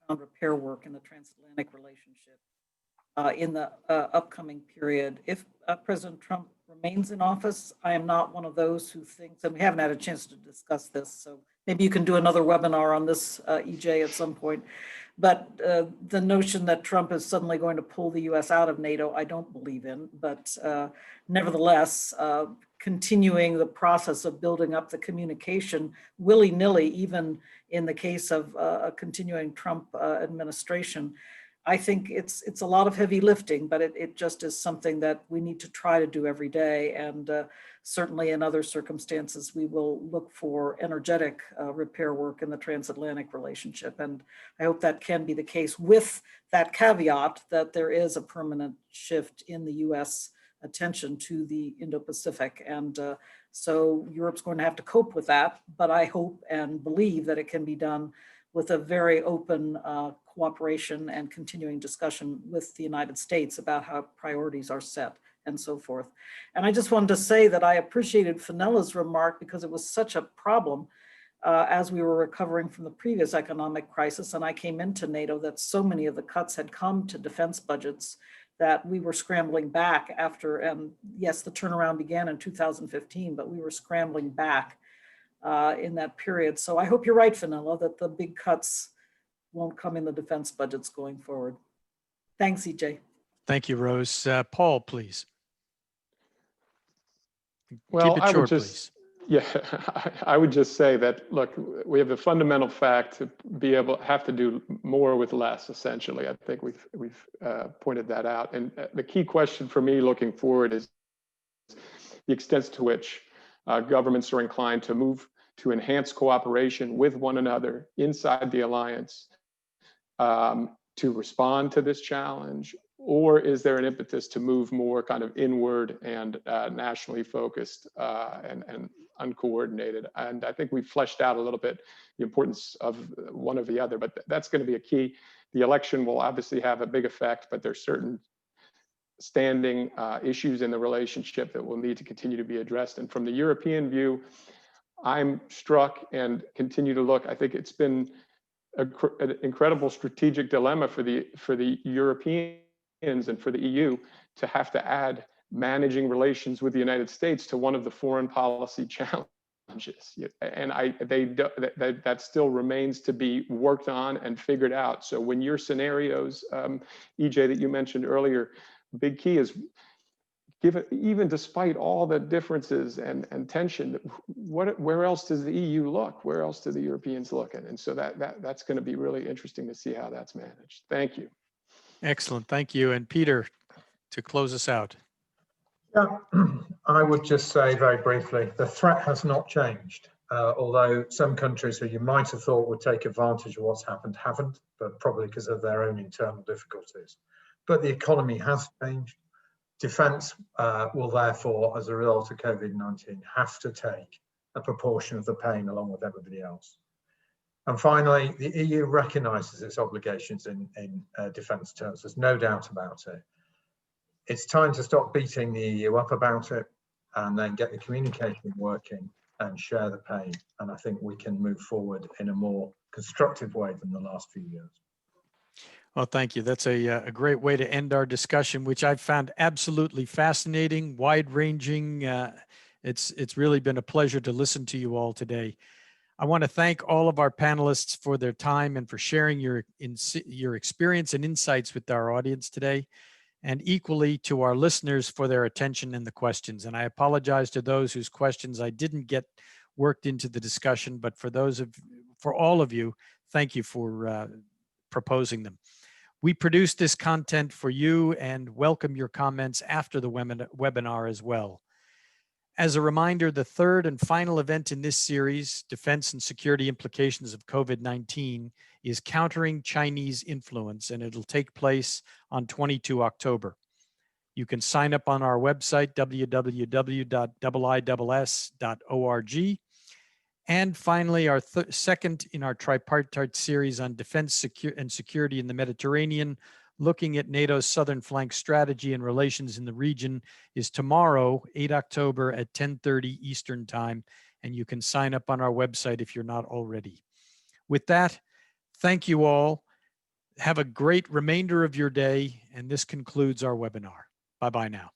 some profound repair work in the transatlantic relationship in the upcoming period. If President Trump remains in office, I am not one of those who thinks, and we haven't had a chance to discuss this, so maybe you can do another webinar on this, EJ, at some point. But the notion that Trump is suddenly going to pull the US out of NATO, I don't believe in. But nevertheless, continuing the process of building up the communication willy-nilly, even in the case of a continuing Trump administration, I think it's a lot of heavy lifting, but it just is something that we need to try to do every day. And certainly in other circumstances, we will look for energetic repair work in the transatlantic relationship. And I hope that can be the case, with that caveat that there is a permanent shift in the US attention to the Indo-Pacific. And so Europe's going to have to cope with that, but I hope and believe that it can be done with a very open cooperation and continuing discussion with the United States about how priorities are set. and so forth. And I just wanted to say that I appreciated Fenella's remark because it was such a problem as we were recovering from the previous economic crisis. And I came into NATO that so many of the cuts had come to defense budgets that we were scrambling back after, and yes, the turnaround began in 2015, but we were scrambling back in that period. So I hope you're right, Fenella, that the big cuts won't come in the defense budgets going forward. Thanks, EJ. Thank you, Rose. Paul, please. Well, Keep it short, please. Yeah, I would just say that, look, we have the fundamental fact to have to do more with less, essentially. I think we've pointed that out. And the key question for me looking forward is the extent to which governments are inclined to move to enhance cooperation with one another inside the alliance to respond to this challenge, or is there an impetus to move more kind of inward and nationally focused and uncoordinated? And I think we've fleshed out a little bit the importance of one or the other, but that's going to be a key. The election will obviously have a big effect, but there's certain standing issues in the relationship that will need to continue to be addressed. And from the European view, I'm struck and continue to look. I think it's been an incredible strategic dilemma for the Europeans and for the EU to have to add managing relations with the United States to one of the foreign policy challenges. And that still remains to be worked on and figured out. So when your scenarios, EJ, that you mentioned earlier, big key is even despite all the differences and tension, where else does the EU look? Where else do the Europeans look? And so that's going to be really interesting to see how that's managed. Thank you. Excellent. Thank you. And Peter, to close us out. Yeah, I would just say very briefly, the threat has not changed. Although some countries who you might have thought would take advantage of what's happened haven't, but probably because of their own internal difficulties. But the economy has changed. Defence will therefore, as a result of COVID-19, have to take a proportion of the pain along with everybody else. And finally, the EU recognises its obligations in defence terms. There's no doubt about it. It's time to stop beating the EU up about it and then get the communication working and share the pain. And I think we can move forward in a more constructive way than the last few years. Well, thank you. That's a great way to end our discussion, which I've found absolutely fascinating, wide-ranging. It's really been a pleasure to listen to you all today. I want to thank all of our panelists for their time and for sharing your experience and insights with our audience today, and equally to our listeners for their attention and the questions. And I apologize to those whose questions I didn't get worked into the discussion, but for all of you, thank you for proposing them. We produce this content for you and welcome your comments after the webinar as well. As a reminder, the third and final event in this series, Defense and Security Implications of COVID-19, is Countering Chinese Influence, and it'll take place on 22 October. You can sign up on our website, www.iiss.org. And finally, our second in our tripartite series on defense and security in the Mediterranean, looking at NATO's southern flank strategy and relations in the region, is tomorrow, 8 October at 10:30 Eastern Time. And you can sign up on our website if you're not already. With that, thank you all. Have a great remainder of your day. And this concludes our webinar. Bye-bye now.